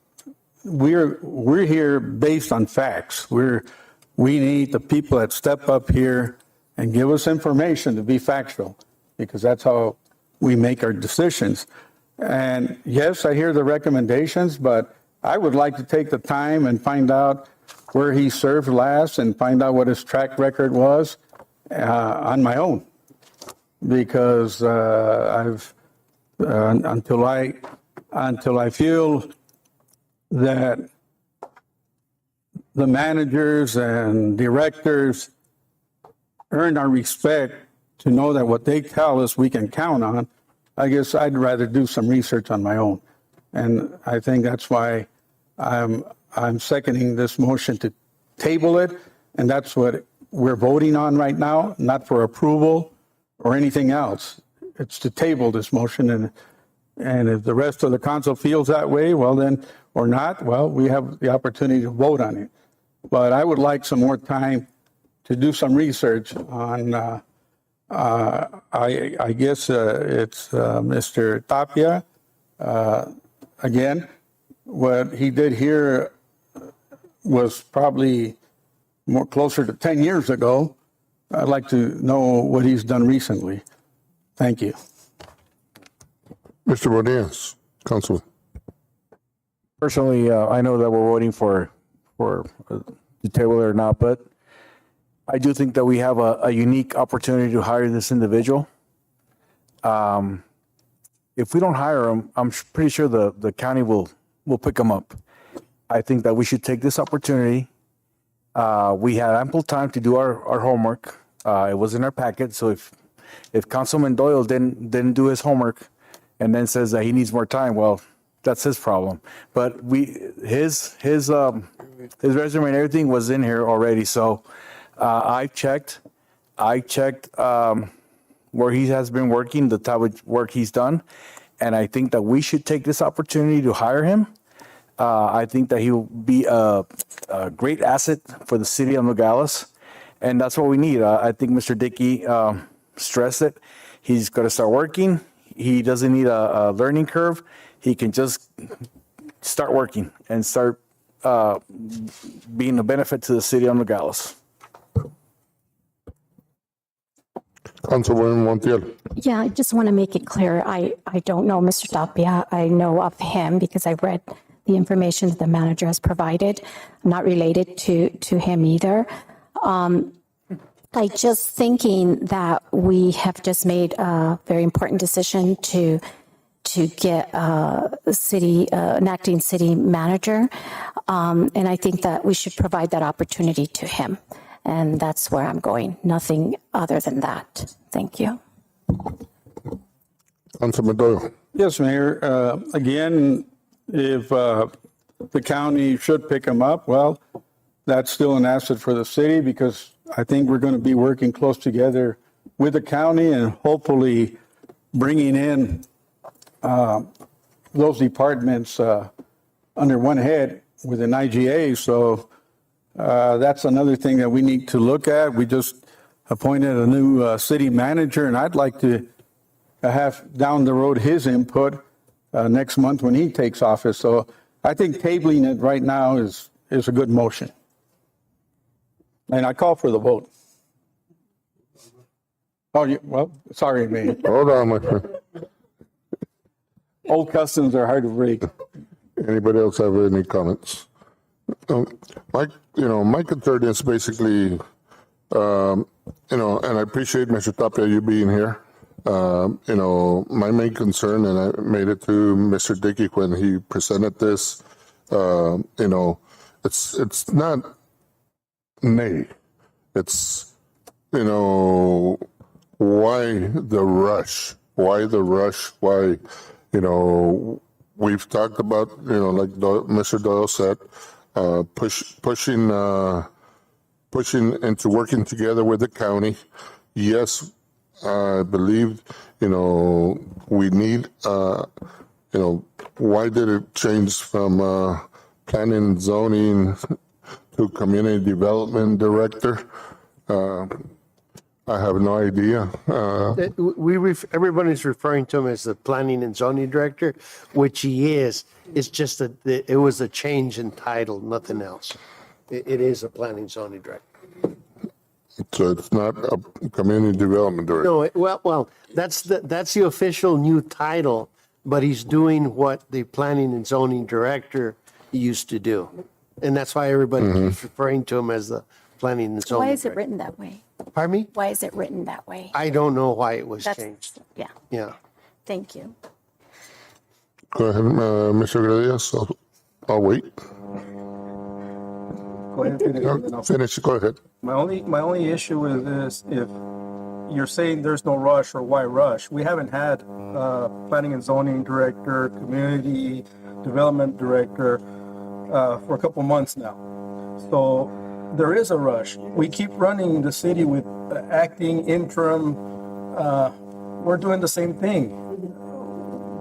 we're here based on facts. We need the people that step up here and give us information to be factual, because that's how we make our decisions. And yes, I hear the recommendations, but I would like to take the time and find out where he served last and find out what his track record was on my own, because until I feel that the managers and directors earn our respect to know that what they tell us we can count on, I guess I'd rather do some research on my own. And I think that's why I'm seconding this motion to table it, and that's what we're voting on right now, not for approval or anything else. It's to table this motion, and if the rest of the council feels that way, well then, or not, well, we have the opportunity to vote on it. But I would like some more time to do some research on, I guess it's Mr. Tapia. Again, what he did here was probably more closer to 10 years ago. I'd like to know what he's done recently. Thank you. Mr. Bonillas, Councilman. Personally, I know that we're voting for the table or not, but I do think that we have a unique opportunity to hire this individual. If we don't hire him, I'm pretty sure the county will pick him up. I think that we should take this opportunity. We had ample time to do our homework. It was in our packet, so if Councilman Doyle didn't do his homework and then says that he needs more time, well, that's his problem. But his resume and everything was in here already. So I checked where he has been working, the type of work he's done, and I think that we should take this opportunity to hire him. I think that he will be a great asset for the city of Nogales, and that's what we need. I think Mr. Dickey stressed it. He's going to start working. He doesn't need a learning curve. He can just start working and start being a benefit to the city of Nogales. Councilwoman Montiel. Yeah, I just want to make it clear. I don't know Mr. Tapia. I know of him because I read the information that the manager has provided. I'm not related to him either. I just thinking that we have just made a very important decision to get an acting city manager. And I think that we should provide that opportunity to him. And that's where I'm going. Nothing other than that. Thank you. Councilman Doyle. Yes, Mayor. Again, if the county should pick him up, well, that's still an asset for the city, because I think we're going to be working close together with the county and hopefully bringing in those departments under one head with an IGA. So that's another thing that we need to look at. We just appointed a new city manager, and I'd like to have down the road his input next month when he takes office. So I think tabling it right now is a good motion. And I call for the vote. Oh, well, sorry, Mayor. Hold on, my friend. Old customs are hard to break. Anybody else have any comments? My concern is basically, and I appreciate Mr. Tapia, you being here. My main concern, and I made it to Mr. Dickey when he presented this, it's not nay. It's, why the rush? Why the rush? Why, we've talked about, like Mr. Doyle said, pushing into working together with the county. Yes, I believe, we need, why did it change from planning and zoning to community development director? I have no idea. Everybody's referring to him as the planning and zoning director, which he is. It's just that it was a change in title, nothing else. It is a planning and zoning director. So it's not a community development director. No, well, that's the official new title, but he's doing what the planning and zoning director used to do. And that's why everybody keeps referring to him as the planning and zoning Why is it director. written that way? Pardon me? Why is it written that way? I don't know why it was That's- changed. Yeah, Yeah. thank you. Go ahead, Mr. Gradius. I'll wait. Go ahead and finish. No, finish, go ahead. My only issue is this: if you're saying there's no rush, or why rush? We haven't had planning and zoning director, community development director for a couple months now. So there is a rush. We keep running the city with acting, interim. We're doing the same thing.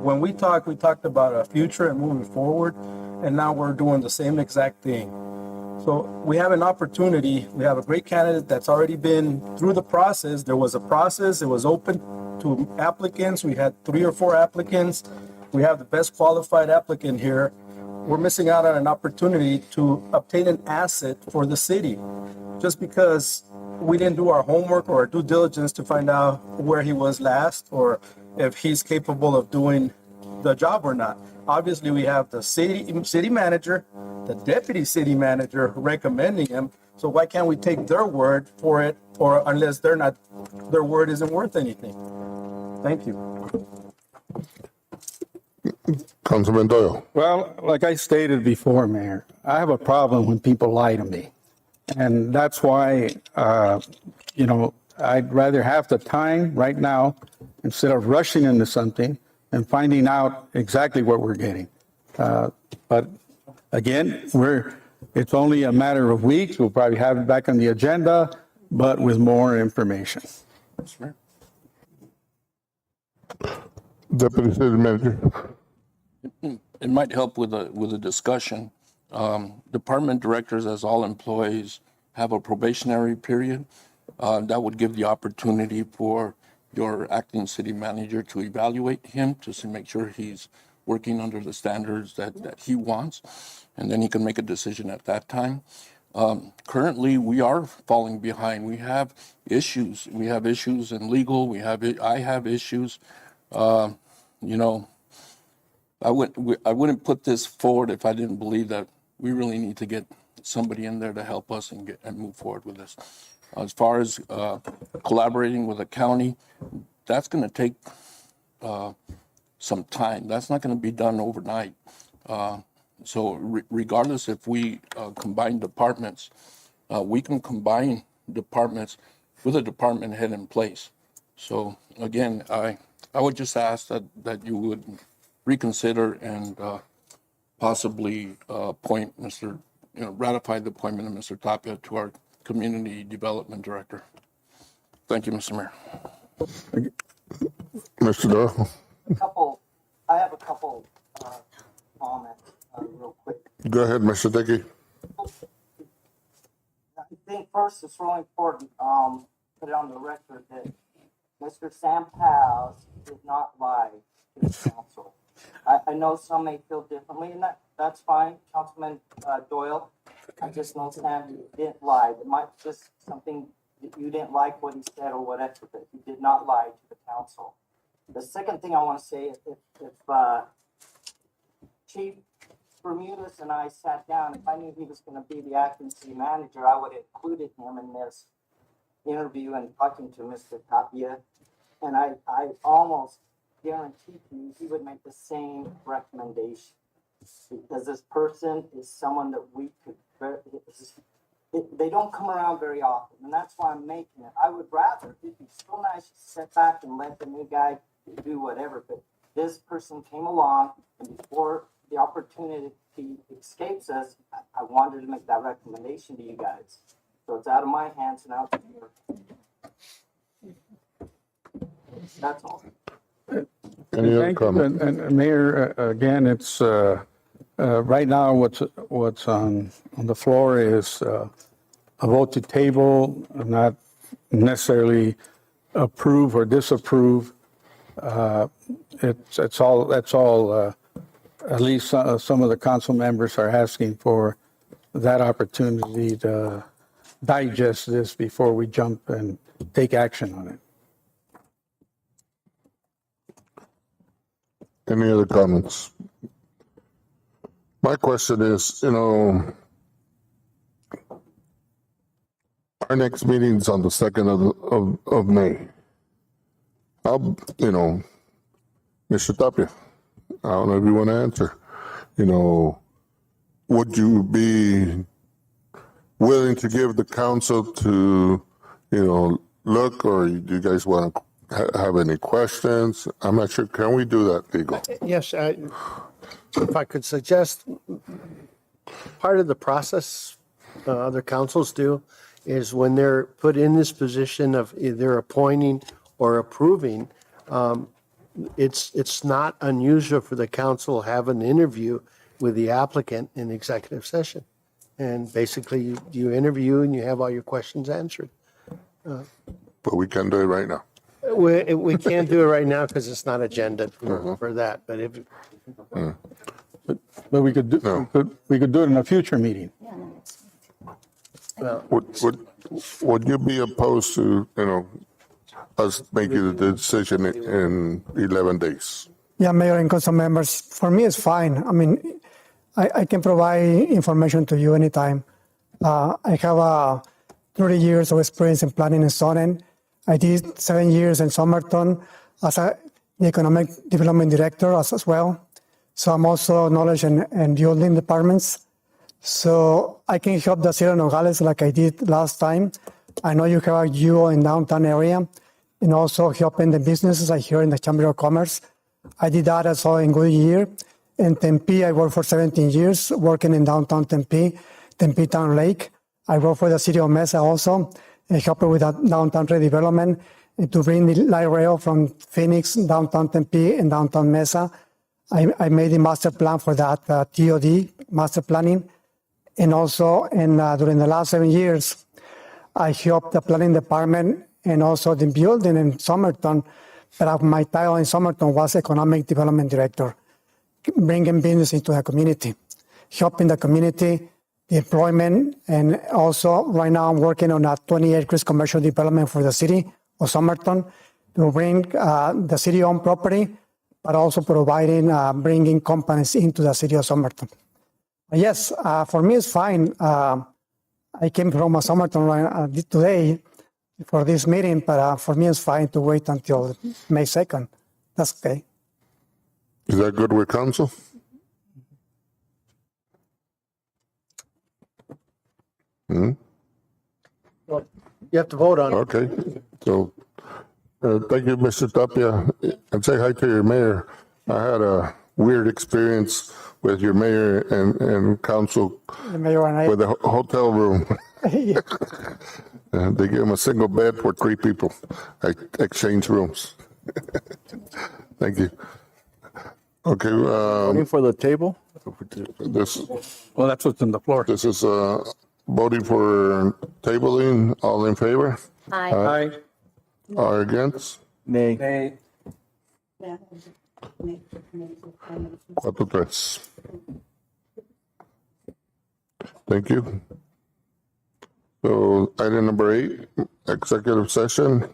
When we talked about a future and moving forward, and now we're doing the same exact thing. So we have an opportunity. We have a great candidate that's already been through the process. There was a process. It was open to applicants. We had 3 or 4 applicants. We have the best qualified applicant here. We're missing out on an opportunity to obtain an asset for the city just because we didn't do our homework or our due diligence to find out where he was last or if he's capable of doing the job or not. Obviously, we have the city manager, the deputy city manager recommending him. So why can't we take their word for it, or unless their word isn't worth anything? Thank you. Councilman Doyle. Well, like I stated before, Mayor, I have a problem when people lie to me. And that's why, I'd rather have the time right now instead of rushing into something and finding out exactly what we're getting. But again, it's only a matter of weeks. We'll probably have it back on the agenda, but with more information. Deputy City Manager. It might help with a discussion. Department directors, as all employees, have a probationary period. That would give the opportunity for your acting city manager to evaluate him to make sure he's working under the standards that he wants, and then he can make a decision at that time. Currently, we are falling behind. We have issues. We have issues in legal. I have issues. I wouldn't put this forward if I didn't believe that we really need to get somebody in there to help us and move forward with this. As far as collaborating with the county, that's going to take some time. That's not going to be done overnight. So regardless if we combine departments, we can combine departments with a department head in place. So again, I would just ask that you would reconsider and possibly ratify the appointment of Mr. Tapia to our Community Development Director. Thank you, Mr. Mayor. Mr. Doyle. I have a couple comments real quick. Go ahead, Mr. Dickey. I think first it's really important, put it on the record that Mr. Sam Paz did not lie to the council. I know some may feel differently, and that's fine, Councilman Doyle. I just know Sam didn't lie. It might just something that you didn't like what he said or whatever, but he did not lie to the council. The second thing I want to say is if Chief Bermudez and I sat down, if I knew he was going to be the acting city manager, I would have included him in this interview and talking to Mr. Tapia. And I almost guarantee you he would make the same recommendation, because this person is someone that we could, they don't come around very often, and that's why I'm making it. I would rather, it'd be so nice to sit back and let the new guy do whatever, but this person came along, and before the opportunity escapes us, I wanted to make that recommendation to you guys. So it's out of my hands and out of yours. That's all. Any other Thank you. comment? And Mayor, again, it's, right now, what's on the floor is a vote to table, not necessarily approve or disapprove. That's all, at least some of the council members are asking for that opportunity to digest this before we jump and take action on it. Any other comments? My question is, our next meeting is on the 2nd of May. Mr. Tapia, I don't know if you want to answer. Would you be willing to give the council to, look, or do you guys want to have any questions? I'm not sure. Can we do that, Diego? Yes, if I could suggest, part of the process other councils do is when they're put in this position of either appointing or approving, it's not unusual for the council to have an interview with the applicant in executive session. And basically, you interview and you have all your questions answered. But we can do it right now. We can't do it right now because it's not agenda for that, but if. But we could do it in a future meeting. Would you be opposed to, us making the decision in 11 days? Yeah, Mayor and council members, for me, it's fine. I mean, I can provide information to you anytime. I have 30 years of experience in planning and zoning. I did 7 years in Somerton as the economic development director as well. So I'm also knowledge and building departments. So I can help the city of Nogales like I did last time. I know you have a UO in downtown area and also helping the businesses I hear in the Chamber of Commerce. I did that as well in Goodyear. In Tempe, I worked for 17 years working in downtown Tempe, Tempe Town Lake. I work for the city of Mesa also, helping with that downtown redevelopment and to bring the light rail from Phoenix, downtown Tempe, and downtown Mesa. I made the master plan for that, TOD, master planning. And also, during the last 7 years, I helped the planning department and also the building in Somerton. But my title in Somerton was economic development director, bringing business into the community, helping the community, the employment, and also right now I'm working on a 20 acres commercial development for the city of Somerton to bring the city-owned property, but also providing, bringing companies into the city of Somerton. Yes, for me it's fine. I came from Somerton today for this meeting, but for me it's fine to wait until May 2nd. That's okay. Is that good with council? Well, you have to vote on it. Okay. So, thank you, Mr. Tapia. And say hi to your mayor. I had a weird experience with your mayor and council The mayor and I. with the hotel room. Yeah. They give him a single bed for 3 people. I exchange rooms. Thank you. Okay. Voting for the table? This. Well, that's what's on the floor. This is voting for tabling. All in favor? Aye. Are against? Nay. 4-3. Thank you. So item number 8, executive session.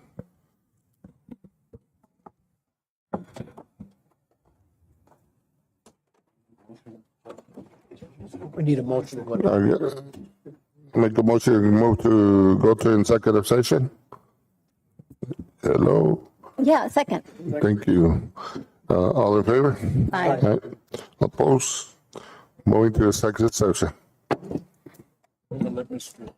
We need a motion to go. Make a motion to move to go to executive session. Hello. Yeah, second. Thank you. All in favor? Aye. Opposed? Moving to executive session. Let Mr.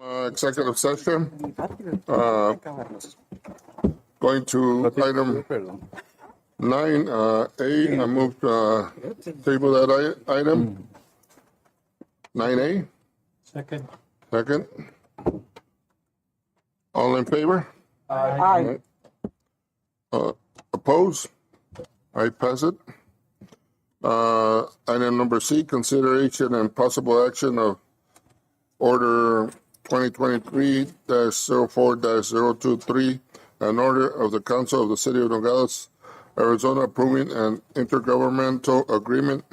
Executive session. Going to item 9A, I move to table that item. 9A, Second. second. All in favor? Aye. Oppose? I pass it. Item number C, consideration and possible action of order 2023-04-023, an order of the Council of the City of Nogales, Arizona, approving an intergovernmental agreement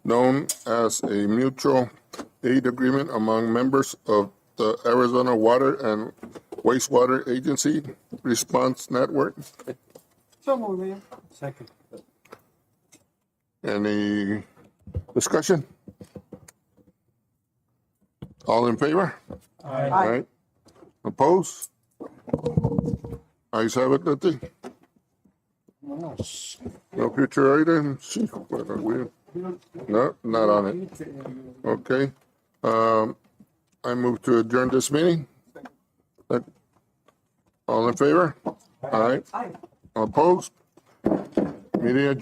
known as a mutual aid agreement among members of the Arizona Water and Wastewater Agency Response Network. So moved, Mayor. Second. Any discussion? All in favor? Aye. Oppose? Ayes have it, Letty. No future items? No, not on it. Okay. I move to adjourn this meeting. All in favor? Aye. Opposed? Meeting adjourned.